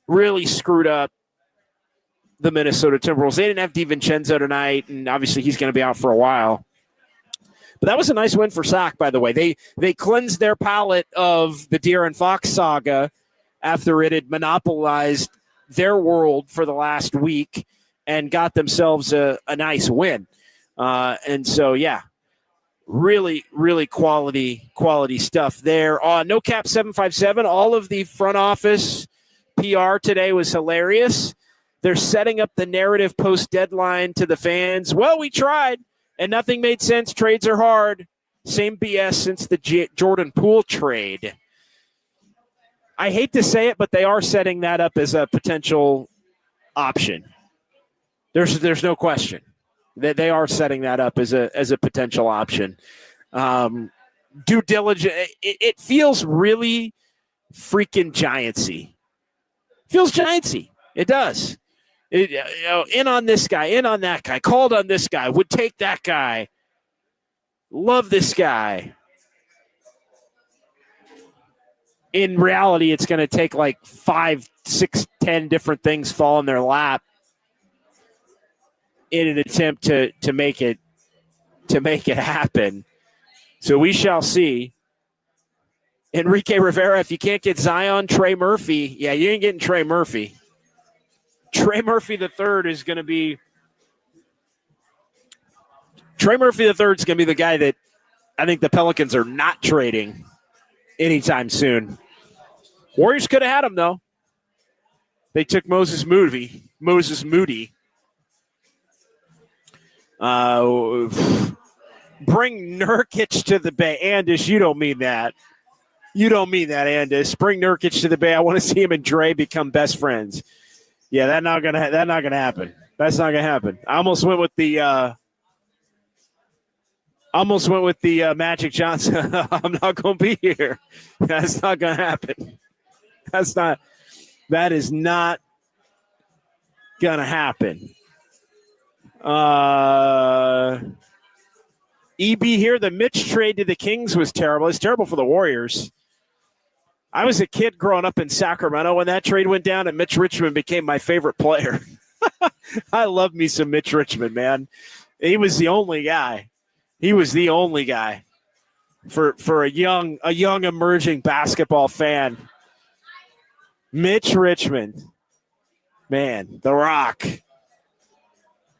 really screwed up the Minnesota Timberwolves. They didn't have DiVincenzo tonight, and obviously he's going to be out for a while. But that was a nice win for Sac, by the way. They cleansed their palate of the De'Aaron Fox saga after it had monopolized their world for the last week and got themselves a nice win. And so, yeah, really, really quality stuff there. No Cap 757, all of the front office PR today was hilarious. They're setting up the narrative post-deadline to the fans. Well, we tried, and nothing made sense. Trades are hard. Same BS since the Jordan Poole trade. I hate to say it, but they are setting that up as a potential option. There's no question that they are setting that up as a potential option. Due diligence. It feels really freaking Giantsy. Feels Giantsy. It does. In on this guy, in on that guy, called on this guy, would take that guy, love this guy. In reality, it's going to take like 5, 6, 10 different things fall in their lap in an attempt to make it happen. So we shall see. Enrique Rivera, if you can't get Zion, Trey Murphy, yeah, you ain't getting Trey Murphy. Trey Murphy III is going to be the guy that I think the Pelicans are not trading anytime soon. Warriors could have had him, though. They took Moses Moody. Bring Nurkic to the Bay. Andis, you don't mean that. You don't mean that, Andis. Bring Nurkic to the Bay. I want to see him and Dre become best friends. Yeah, that's not gonna happen. That's not gonna happen. I almost went with the Magic Johnson. I'm not gonna be here. That's not gonna happen. That is not gonna happen. EB here, the Mitch trade to the Kings was terrible. It's terrible for the Warriors. I was a kid growing up in Sacramento when that trade went down, and Mitch Richmond became my favorite player. I love me some Mitch Richmond, man. He was the only guy. For a young emerging basketball fan. Mitch Richmond, man, the Rock.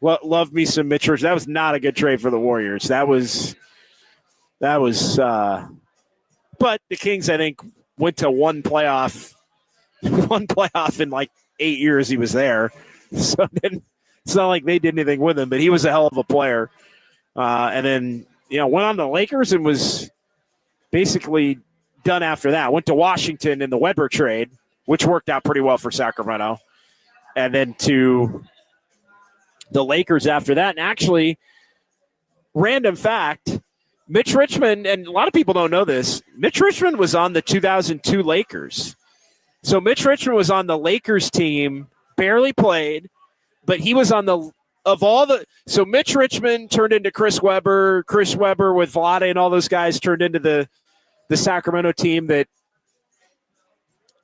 Love me some Mitch Richmond. That was not a good trade for the Warriors. That was. But the Kings, I think, went to one playoff in like 8 years he was there. So then it's not like they did anything with him, but he was a hell of a player. And then, went on the Lakers and was basically done after that. Went to Washington in the Weber trade, which worked out pretty well for Sacramento. And then to the Lakers after that. And actually, random fact, Mitch Richmond, and a lot of people don't know this, Mitch Richmond was on the 2002 Lakers. So Mitch Richmond was on the Lakers team, barely played, but he was on so Mitch Richmond turned into Chris Webber with Vlade and all those guys turned into the Sacramento team that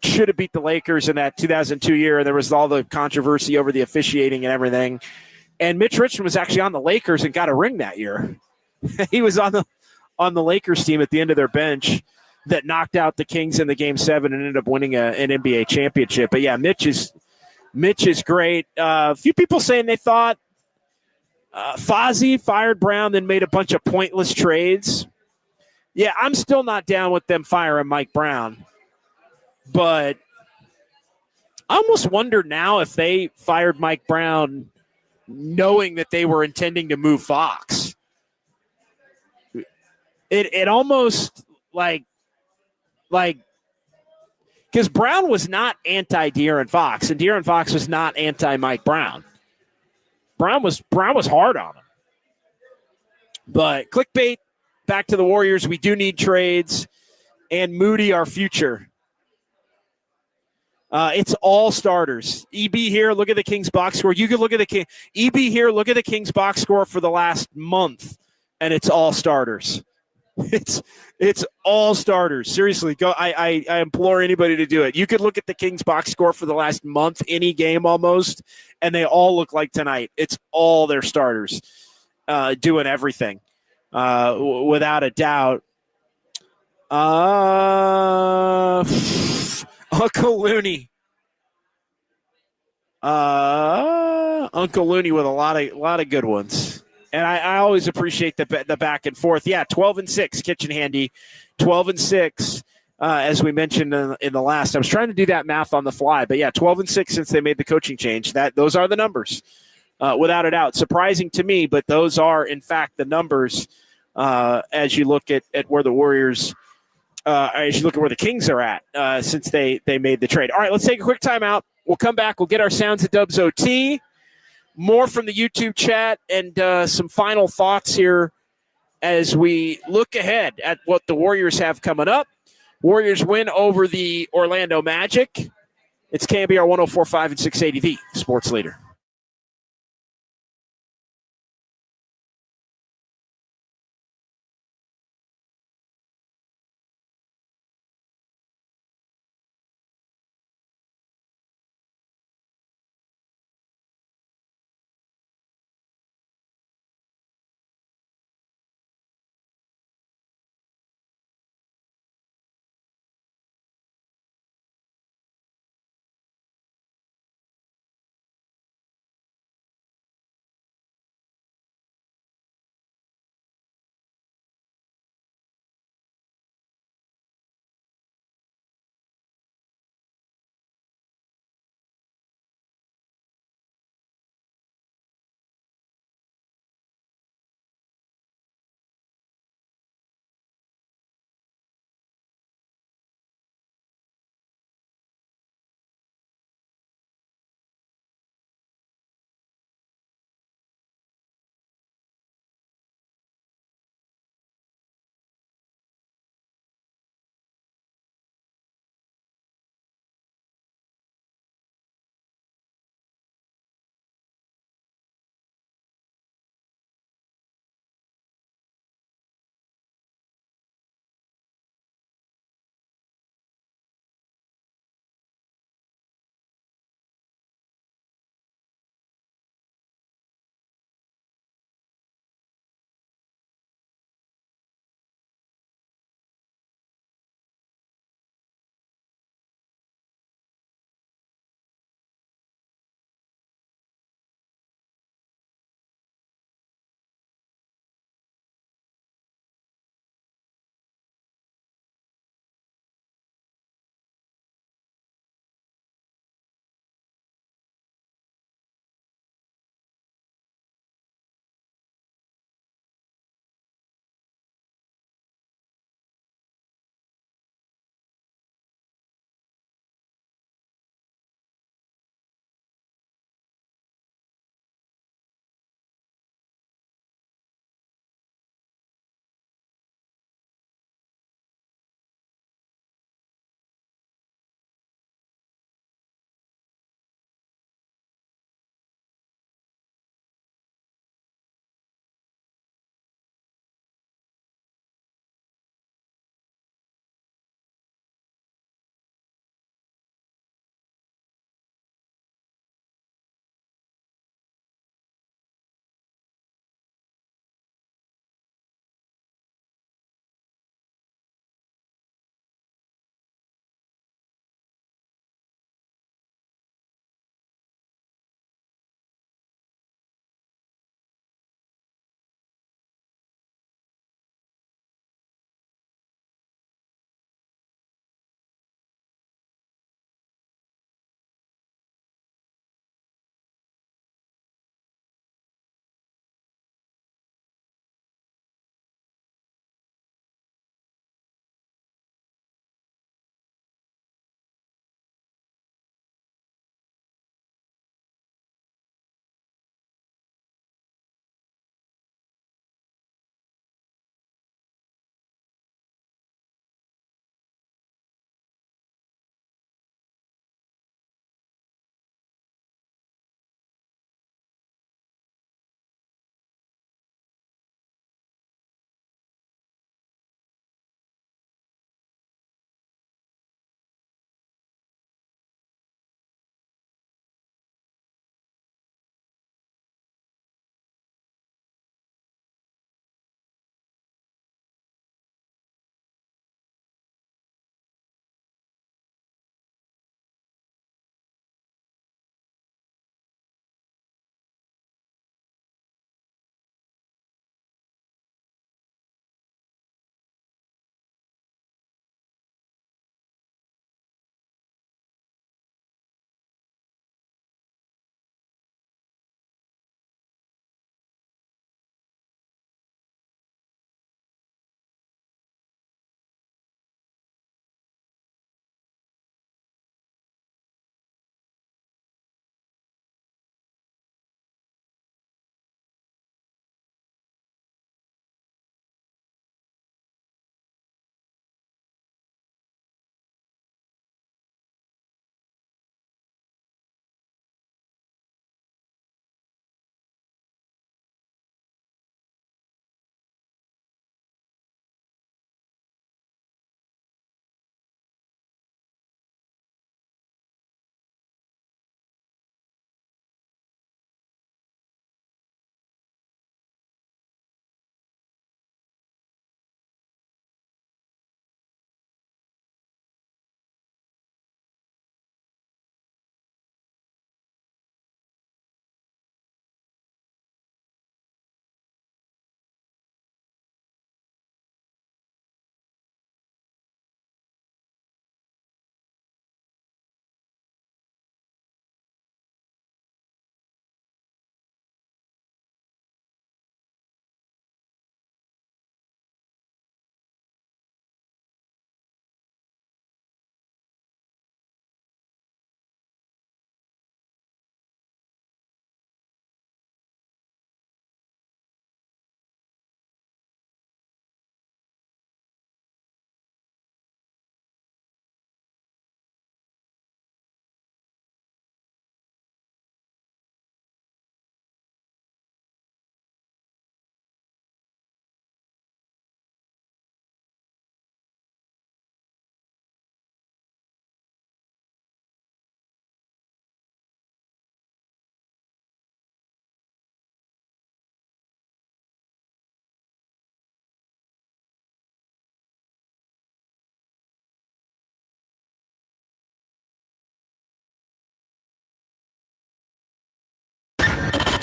should have beat the Lakers in that 2002 year. There was all the controversy over the officiating and everything. And Mitch Richmond was actually on the Lakers and got a ring that year. He was on the Lakers team at the end of their bench that knocked out the Kings in the Game 7 and ended up winning an NBA championship. But, yeah, Mitch is great. A few people saying they thought Fozzie fired Brown, then made a bunch of pointless trades. Yeah, I'm still not down with them firing Mike Brown. But I almost wonder now if they fired Mike Brown knowing that they were intending to move Fox. It almost like because Brown was not anti-De'Aaron Fox, and De'Aaron Fox was not anti-Mike Brown. Brown was hard on him. But clickbait, back to the Warriors. We do need trades, and Moody, our future. It's all starters. EB here, look at the Kings box score. You can look at the King. EB here, look at the Kings box score for the last month, and it's all starters. It's all starters. Seriously, go. I implore anybody to do it. You could look at the Kings box score for the last month, any game almost, and they all look like tonight. It's all their starters doing everything, without a doubt. Uncle Looney. Uncle Looney with a lot of good ones. And I always appreciate the back and forth. Yeah, 12-6, Kitchen Handy. 12-6, as we mentioned in the last. I was trying to do that math on the fly. But, yeah, 12-6 since they made the coaching change. Those are the numbers, without a doubt. Surprising to me, but those are, in fact, the numbers as you look at where the Warriors as you look at where the Kings are at since they made the trade. All right, let's take a quick timeout. We'll come back. We'll get our sounds at Dubs OT. More from the YouTube chat and some final thoughts here as we look ahead at what the Warriors have coming up. Warriors win over the Orlando Magic. It's KNBR 104.5 and 680, the sports leader.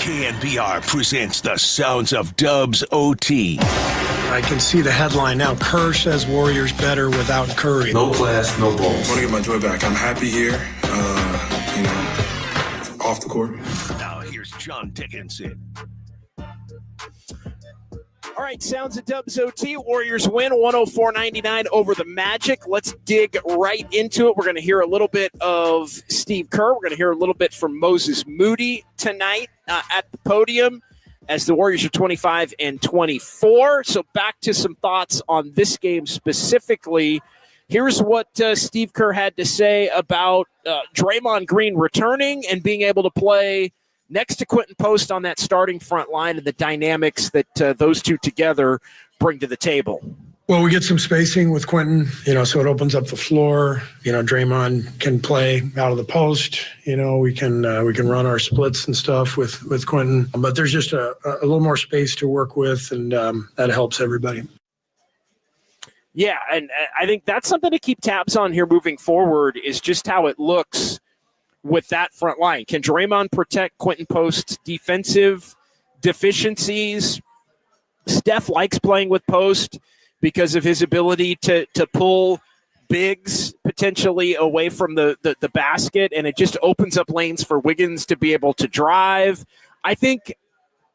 KNBR presents the sounds of Dubs OT. I can see the headline now. Kerr says Warriors better without Curry. No class, no balls. I want to get my joy back. I'm happy here, off the court. Now here's John Dickinson. All right, sounds of Dubs OT. Warriors win 104-99 over the Magic. Let's dig right into it. We're going to hear a little bit of Steve Kerr. We're going to hear a little bit from Moses Moody tonight at the podium as the Warriors are 25-24. So back to some thoughts on this game specifically. Here's what Steve Kerr had to say about Draymond Green returning and being able to play next to Quentin Post on that starting front line and the dynamics that those two together bring to the table. Well, we get some spacing with Quentin, so it opens up the floor. Draymond can play out of the post. We can run our splits and stuff with Quentin, but there's just a little more space to work with, and that helps everybody. Yeah, and I think that's something to keep tabs on here moving forward is just how it looks with that front line. Can Draymond protect Quentin Post's defensive deficiencies? Steph likes playing with Post because of his ability to pull bigs potentially away from the basket, and it just opens up lanes for Wiggins to be able to drive. I think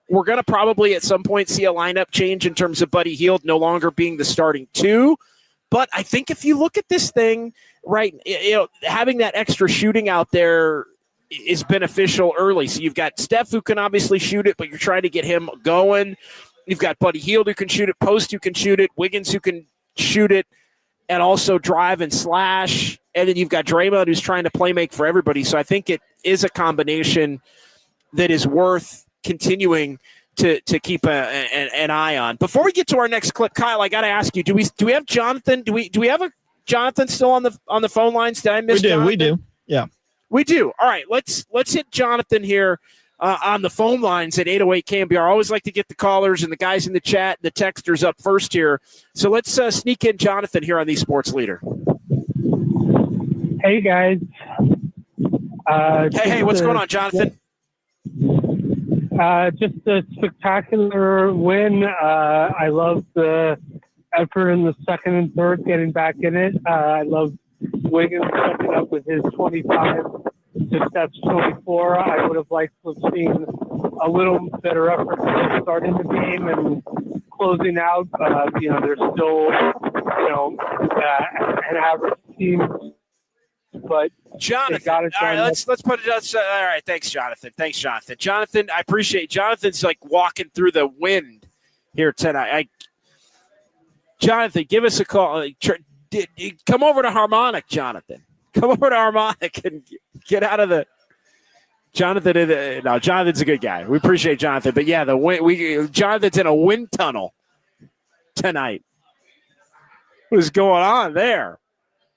we're going to probably at some point see a lineup change in terms of Buddy Hield no longer being the starting two. But I think if you look at this thing, right, having that extra shooting out there is beneficial early. So you've got Steph who can obviously shoot it, but you're trying to get him going. You've got Buddy Hield who can shoot it, Post who can shoot it, Wiggins who can shoot it, and also drive and slash. And then you've got Draymond who's trying to play make for everybody. So I think it is a combination that is worth continuing to keep an eye on. Before we get to our next clip, Kyle, I got to ask you: Do we have Jonathan? Do we have a Jonathan still on the phone lines? Did I miss? We do. Yeah, we do. All right, let's hit Jonathan here on the phone lines at 808 KNBR. I always like to get the callers and the guys in the chat, the texters up first here. So let's sneak in Jonathan here on the Sports Leader. Hey guys. Hey, what's going on, Jonathan? Just a spectacular win. I love the effort in the second and third, getting back in it. I love Wiggins stepping up with his 25 to Steph's 24. I would have liked to have seen a little better effort starting the game and closing out. There's still, an average team. But Jonathan, all right, let's put it. All right, thanks, Jonathan. Jonathan, I appreciate Jonathan's like walking through the wind here tonight. Jonathan, give us a call. Come over to Harmonic, Jonathan. Come over to Harmonic and get out of the. Jonathan, no, Jonathan's a good guy. We appreciate Jonathan, but yeah, Jonathan's in a wind tunnel tonight. What is going on there?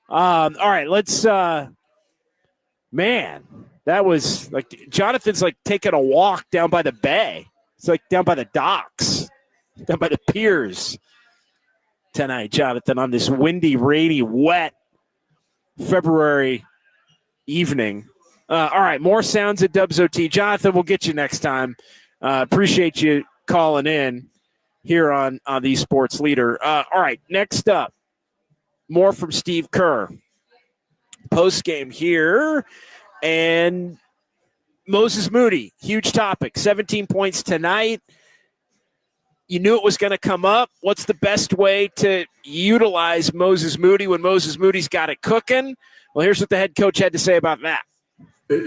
All right, let's man, that was like Jonathan's like taking a walk down by the bay. It's like down by the docks, down by the piers tonight, Jonathan, on this windy, rainy, wet February evening. All right, more sounds at Dubs OT. Jonathan, we'll get you next time. Appreciate you calling in here on the Sports Leader. All right, next up. More from Steve Kerr. Post game here. And Moses Moody, huge topic. 17 points tonight. You knew it was going to come up. What's the best way to utilize Moses Moody when Moses Moody's got it cooking? Well, here's what the head coach had to say about that.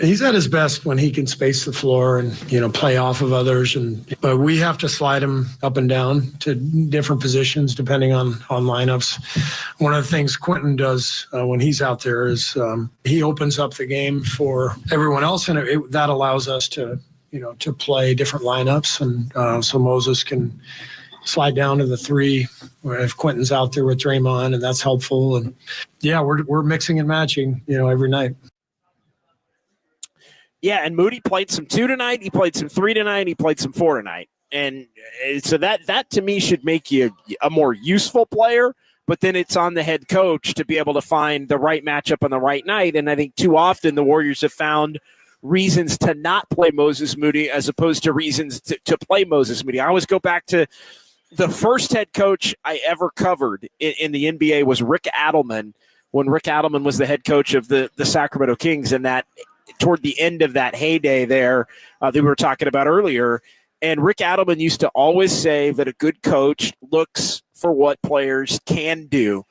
He's at his best when he can space the floor and, play off of others. But we have to slide him up and down to different positions depending on lineups. One of the things Quentin does when he's out there is he opens up the game for everyone else, and that allows us to play different lineups. And so Moses can slide down to the three if Quentin's out there with Draymond, and that's helpful. And yeah, we're mixing and matching, every night. Yeah, and Moody played some 2 tonight. He played some 3 tonight. He played some 4 tonight. And so that to me should make you a more useful player, but then it's on the head coach to be able to find the right matchup on the right night. And I think too often the Warriors have found reasons to not play Moses Moody as opposed to reasons to play Moses Moody. I always go back to the first head coach I ever covered in the NBA was Rick Adelman, when Rick Adelman was the head coach of the Sacramento Kings, and that toward the end of that heyday there that we were talking about earlier. And Rick Adelman used to always say that a good coach looks for what players can do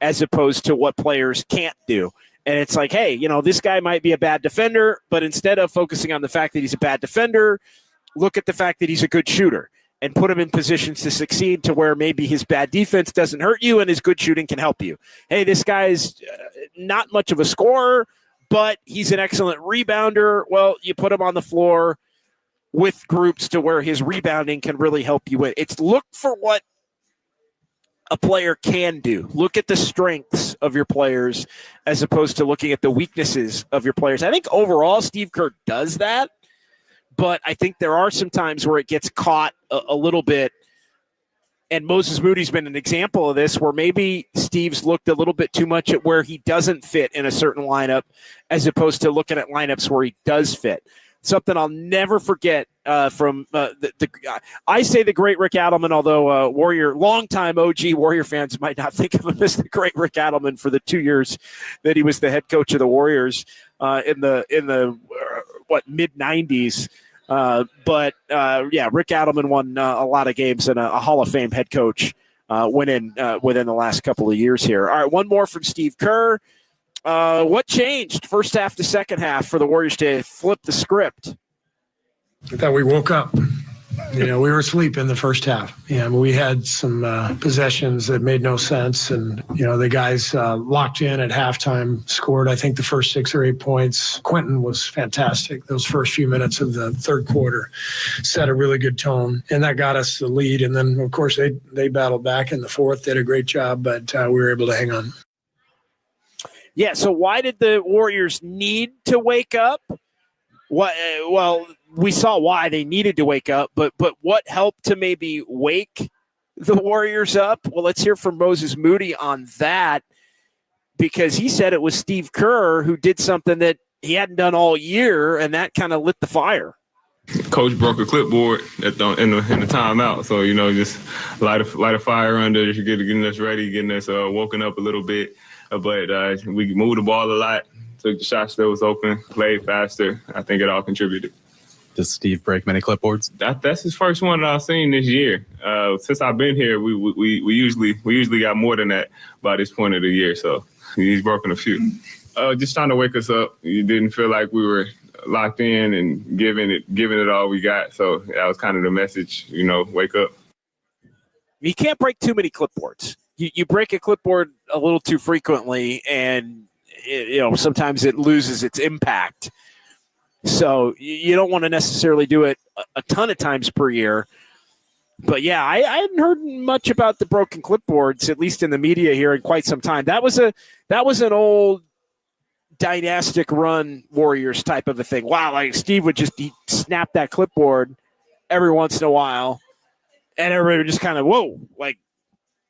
as opposed to what players can't do. And it's like, hey, this guy might be a bad defender, but instead of focusing on the fact that he's a bad defender, look at the fact that he's a good shooter and put him in positions to succeed to where maybe his bad defense doesn't hurt you and his good shooting can help you. Hey, this guy's not much of a scorer, but he's an excellent rebounder. Well, you put him on the floor with groups to where his rebounding can really help you win. It's look for what a player can do. Look at the strengths of your players as opposed to looking at the weaknesses of your players. I think overall Steve Kerr does that, but I think there are some times where it gets caught a little bit. And Moses Moody's been an example of this, where maybe Steve's looked a little bit too much at where he doesn't fit in a certain lineup as opposed to looking at lineups where he does fit. Something I'll never forget from I say the great Rick Adelman, although longtime OG Warrior fans might not think of him as the great Rick Adelman for the 2 years that he was the head coach of the Warriors in the mid-90s. But Rick Adelman won a lot of games and a Hall of Fame head coach within the last couple of years here. All right, one more from Steve Kerr. What changed first half to second half for the Warriors to flip the script? I thought we woke up. We were asleep in the first half. We had some possessions that made no sense. And, the guys locked in at halftime, scored, I think, the first 6 or 8 points. Quentin was fantastic. Those first few minutes of the third quarter set a really good tone. And that got us the lead. And then, of course, they battled back in the fourth, did a great job, but we were able to hang on. Yeah, so why did the Warriors need to wake up? Well, we saw why they needed to wake up, but what helped to maybe wake the Warriors up? Well, let's hear from Moses Moody on that, because he said it was Steve Kerr who did something that he hadn't done all year, and that kind of lit the fire. Coach broke a clipboard in the timeout, so just light a fire under, getting us ready, getting us woken up a little bit. But we moved the ball a lot, took the shots that was open, played faster. I think it all contributed. Does Steve break many clipboards? That's his first one that I've seen this year. Since I've been here, we usually got more than that by this point of the year. So he's broken a few. Just trying to wake us up. You didn't feel like we were locked in and giving it all we got. So that was kind of the message. Wake up. You can't break too many clipboards. You break a clipboard a little too frequently, and sometimes it loses its impact. So you don't want to necessarily do it a ton of times per year. But yeah, I hadn't heard much about the broken clipboards, at least in the media here, in quite some time. That was an old dynastic run Warriors type of a thing. Wow, like Steve would just snap that clipboard every once in a while, and everybody would just kind of like.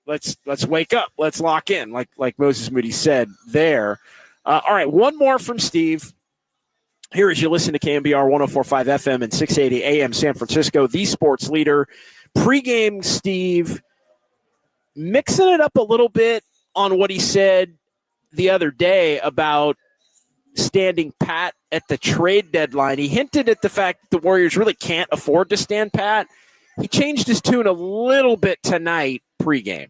Let's wake up. Let's lock in, like Moses Moody said there. All right, one more from Steve. Here as you listen to KNBR 104.5 FM and 680 AM San Francisco, the sports leader. Pre-game, Steve, mixing it up a little bit on what he said the other day about standing pat at the trade deadline. He hinted at the fact that the Warriors really can't afford to stand pat. He changed his tune a little bit tonight pregame.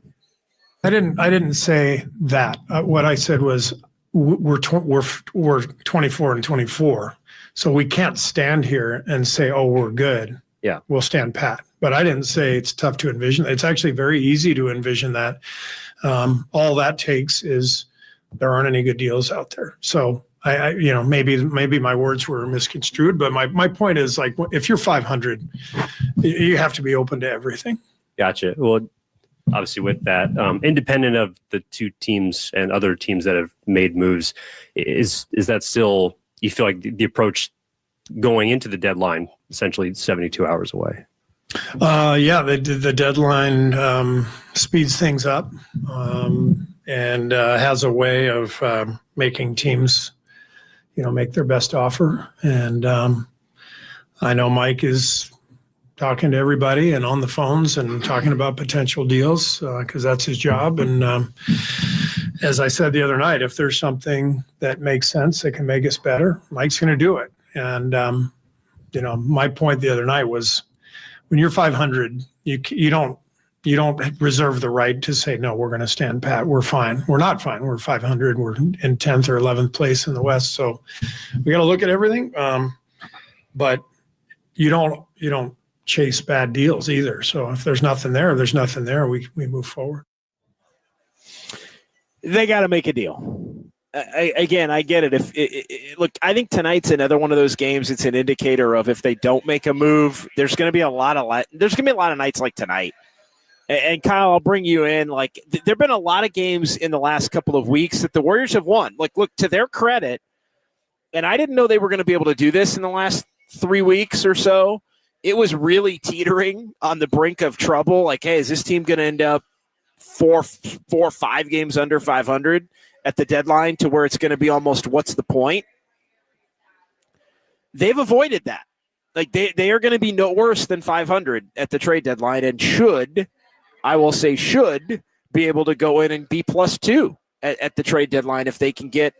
I didn't say that. What I said was we're 24 and 24, so we can't stand here and say, "Oh, we're good." Yeah, we'll stand pat. But I didn't say it's tough to envision. It's actually very easy to envision that. All that takes is there aren't any good deals out there. So I maybe my words were misconstrued, but my point is, like, if you're 500, you have to be open to everything. Gotcha. Well, obviously with that, independent of the two teams and other teams that have made moves, is that still, you feel like the approach going into the deadline, essentially 72 hours away? The deadline speeds things up and has a way of making teams, make their best offer. And I know Mike is talking to everybody and on the phones and talking about potential deals because that's his job. And as I said the other night, if there's something that makes sense that can make us better, Mike's going to do it. And my point the other night was when you're 500, you don't reserve the right to say, no, we're going to stand pat. We're fine. We're not fine. We're 500. We're in 10th or 11th place in the West. So we got to look at everything. But you don't chase bad deals either. So if there's nothing there, we move forward. They got to make a deal. Again, I get it. Look, I think tonight's another one of those games. It's an indicator of if they don't make a move, there's going to be a lot of nights like tonight. And Kyle, I'll bring you in. Like there've been a lot of games in the last couple of weeks that the Warriors have won. Like, look, to their credit, and I didn't know they were going to be able to do this in the last 3 weeks or so. It was really teetering on the brink of trouble. Like, hey, is this team going to end up 4 or 5 games under 500 at the deadline to where it's going to be almost what's the point? They've avoided that. Like they are going to be no worse than 500 at the trade deadline and should be able to go in and be +2 at the trade deadline if they can get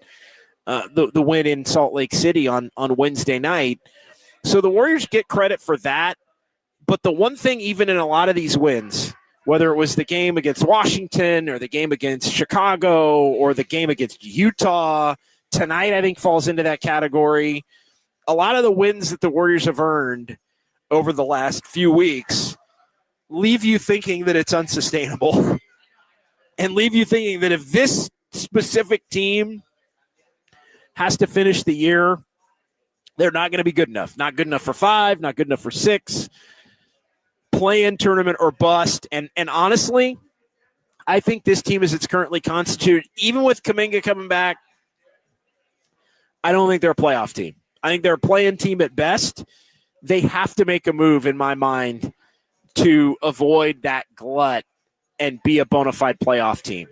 the win in Salt Lake City on Wednesday night. So the Warriors get credit for that. But the one thing, even in a lot of these wins, whether it was the game against Washington or the game against Chicago or the game against Utah, tonight I think falls into that category. A lot of the wins that the Warriors have earned over the last few weeks leave you thinking that it's unsustainable and leave you thinking that if this specific team has to finish the year, they're not going to be good enough. Not good enough for 5, not good enough for 6. Play-in tournament or bust. And honestly, I think this team as it's currently constituted, even with Kuminga coming back, I don't think they're a playoff team. I think they're a play-in team at best. They have to make a move, in my mind, to avoid that glut and be a bona fide playoff team.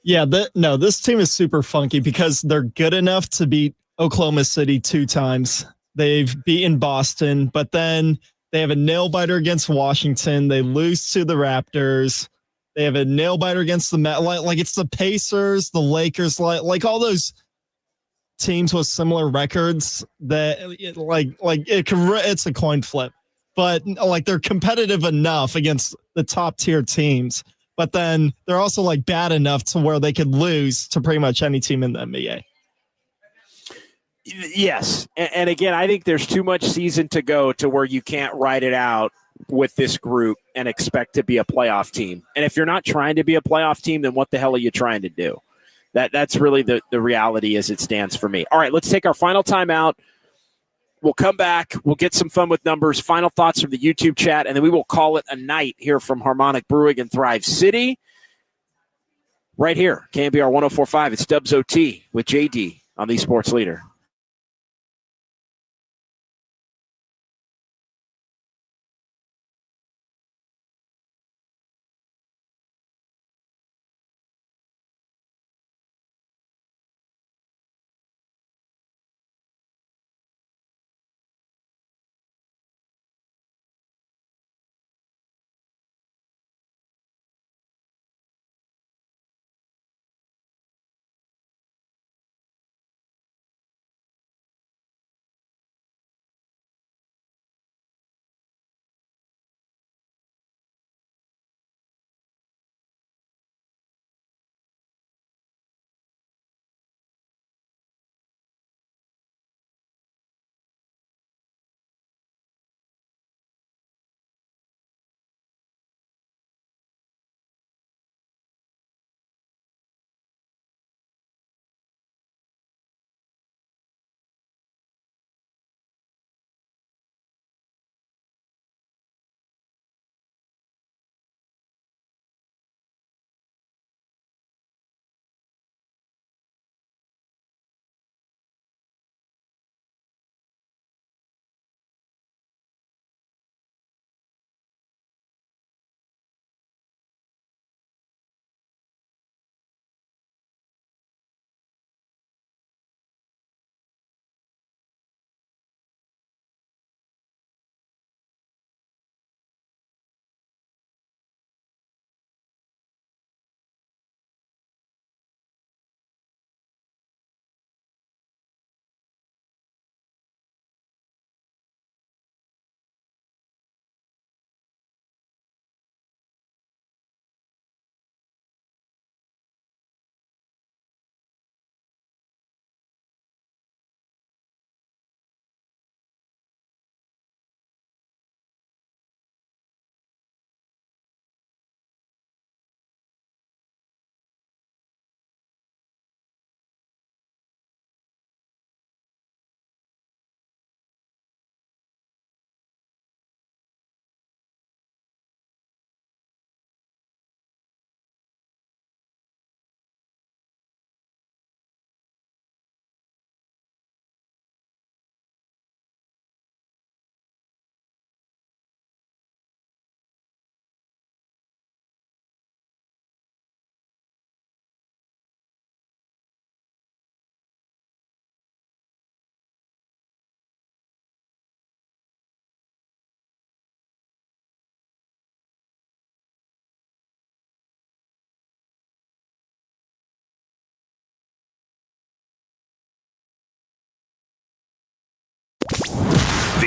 Yeah, this team is super funky because they're good enough to beat Oklahoma City 2 times. They've beaten Boston, but then they have a nail-biter against Washington. They lose to the Raptors. They have a nail-biter against the Met. Like it's the Pacers, the Lakers, like all those teams with similar records that it's a coin flip. But like they're competitive enough against the top-tier teams. But then they're also like bad enough to where they could lose to pretty much any team in the NBA. Yes. And again, I think there's too much season to go to where you can't ride it out with this group and expect to be a playoff team. And if you're not trying to be a playoff team, then what the hell are you trying to do? That's really the reality as it stands for me. All right, let's take our final timeout. We'll come back. We'll get some fun with numbers. Final thoughts from the YouTube chat, and then we will call it a night here from Harmonic Brewing in Thrive City. Right here, KNBR 104.5. It's Dubs OT with JD on the Sports Leader.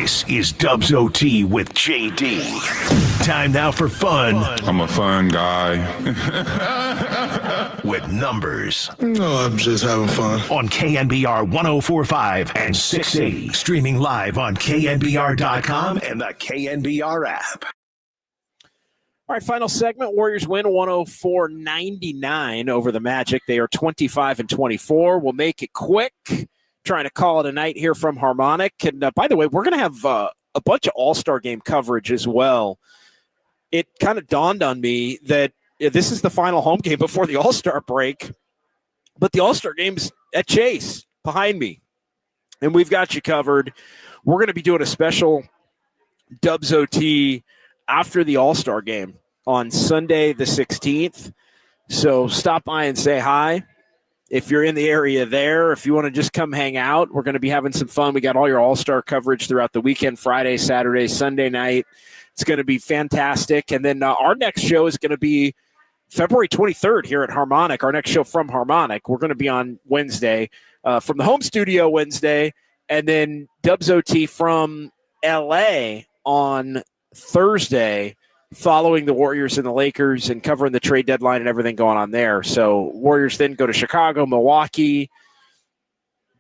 This is Dubs OT with JD. Time now for fun. I'm a fun guy. With numbers. No, I'm just having fun. On KNBR 104.5 and 680. Streaming live on KNBR.com and the KNBR app. All right, final segment. Warriors win 104-99 over the Magic. They are 25-24. We'll make it quick. Trying to call it a night here from Harmonic. And by the way, we're going to have a bunch of All-Star game coverage as well. It kind of dawned on me that this is the final home game before the All-Star break. But the All-Star game's at Chase behind me. And we've got you covered. We're going to be doing a special Dubs OT after the All-Star game on Sunday the 16th. So stop by and say hi. If you're in the area there, if you want to just come hang out, we're going to be having some fun. We got all your All-Star coverage throughout the weekend, Friday, Saturday, Sunday night. It's going to be fantastic. And then our next show is going to be February 23rd here at Harmonic, our next show from Harmonic. We're going to be on Wednesday from the home studio Wednesday, and then Dubs OT from L.A. on Thursday, following the Warriors and the Lakers and covering the trade deadline and everything going on there. So Warriors then go to Chicago, Milwaukee,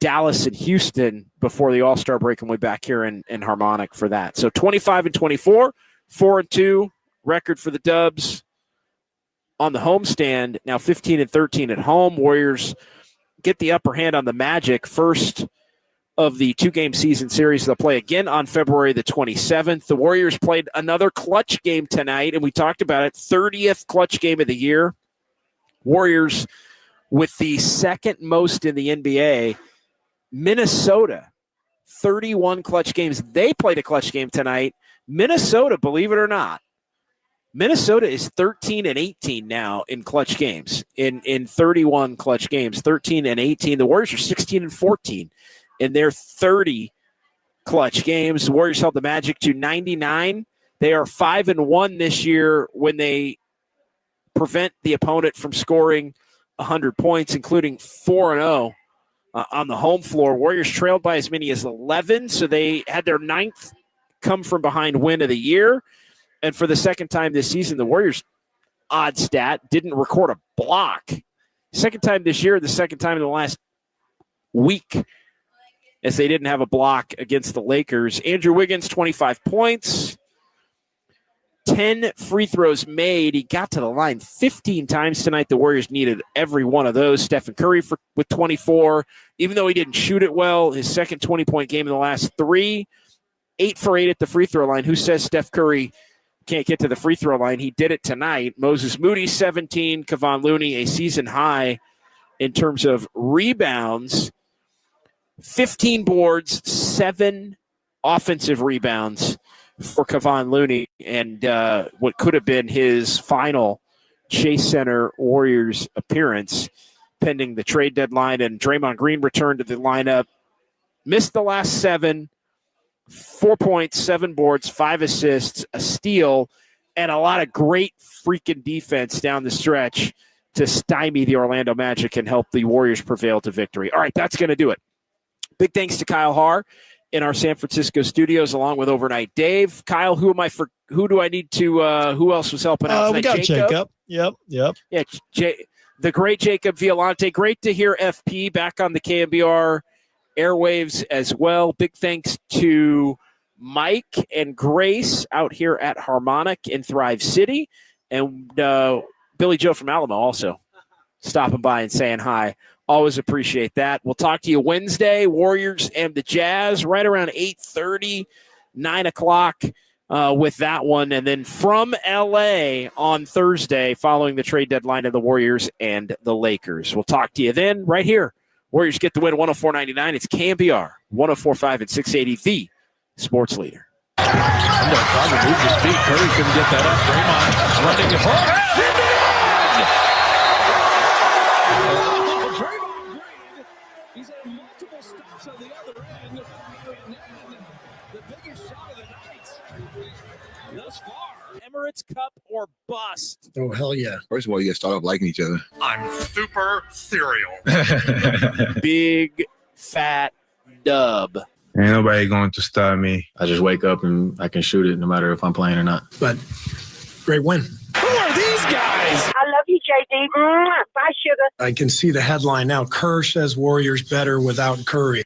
Dallas, and Houston before the All-Star break, and we'll be back here in Harmonic for that. So 25-24, 4-2 record for the Dubs on the homestand. Now 15-13 at home. Warriors get the upper hand on the Magic, first of the two-game season series. They'll play again on February the 27th. The Warriors played another clutch game tonight, and we talked about it, 30th clutch game of the year. Warriors with the second most in the NBA. Minnesota, 31 clutch games. They played a clutch game tonight. Minnesota, believe it or not, Minnesota is 13-18 now in clutch games, in 31 clutch games, 13-18. The Warriors are 16-14 in their 30 clutch games. The Warriors held the Magic to 99. They are 5-1 this year when they prevent the opponent from scoring 100 points, including 4-0 on the home floor. Warriors trailed by as many as 11, so they had their ninth come-from-behind win of the year. And for the second time this season, the Warriors, odd stat, didn't record a block. Second time this year, the second time in the last week, as they didn't have a block against the Lakers. Andrew Wiggins, 25 points, 10 free throws made. He got to the line 15 times tonight. The Warriors needed every one of those. Stephen Curry with 24. Even though he didn't shoot it well, his second 20-point game in the last three, 8 for 8 at the free throw line. Who says Steph Curry can't get to the free throw line? He did it tonight. Moses Moody, 17. Kevon Looney, a season high in terms of rebounds. 15 boards, 7 offensive rebounds for Kevon Looney, and what could have been his final Chase Center Warriors appearance pending the trade deadline. And Draymond Green returned to the lineup, missed the last 7, 4 points, 7 boards, 5 assists, a steal, and a lot of great freaking defense down the stretch to stymie the Orlando Magic and help the Warriors prevail to victory. All right, that's going to do it. Big thanks to Kyle Haar in our San Francisco studios, along with Overnight Dave. Kyle, who do I need to? Who else was helping out? We got Jacob. Yep. Yeah, the great Jacob Violante. Great to hear FP back on the KNBR airwaves as well. Big thanks to Mike and Grace out here at Harmonic in Thrive City, and Billy Joe from Alamo also stopping by and saying hi. Always appreciate that. We'll talk to you Wednesday, Warriors and the Jazz, right around 8:30, 9 o'clock with that one. And then from L.A. on Thursday, following the trade deadline of the Warriors and the Lakers. We'll talk to you then right here. Warriors get the win 104-99. It's KNBR 104.5 and 680, the sports leader. Carter moved his feet. Curry couldn't get that up. Draymond running it hard. He's had multiple stops on the other end, and the biggest shot of the night thus far. Emirates Cup or bust. Oh, hell yeah. First of all, you guys start off liking each other. I'm super cereal. Big fat dub. Ain't nobody going to stop me. I just wake up and I can shoot it no matter if I'm playing or not. But great win. Who are these guys? I love you, JD. Bye, sugar. I can see the headline now. Kerr says Warriors better without Curry.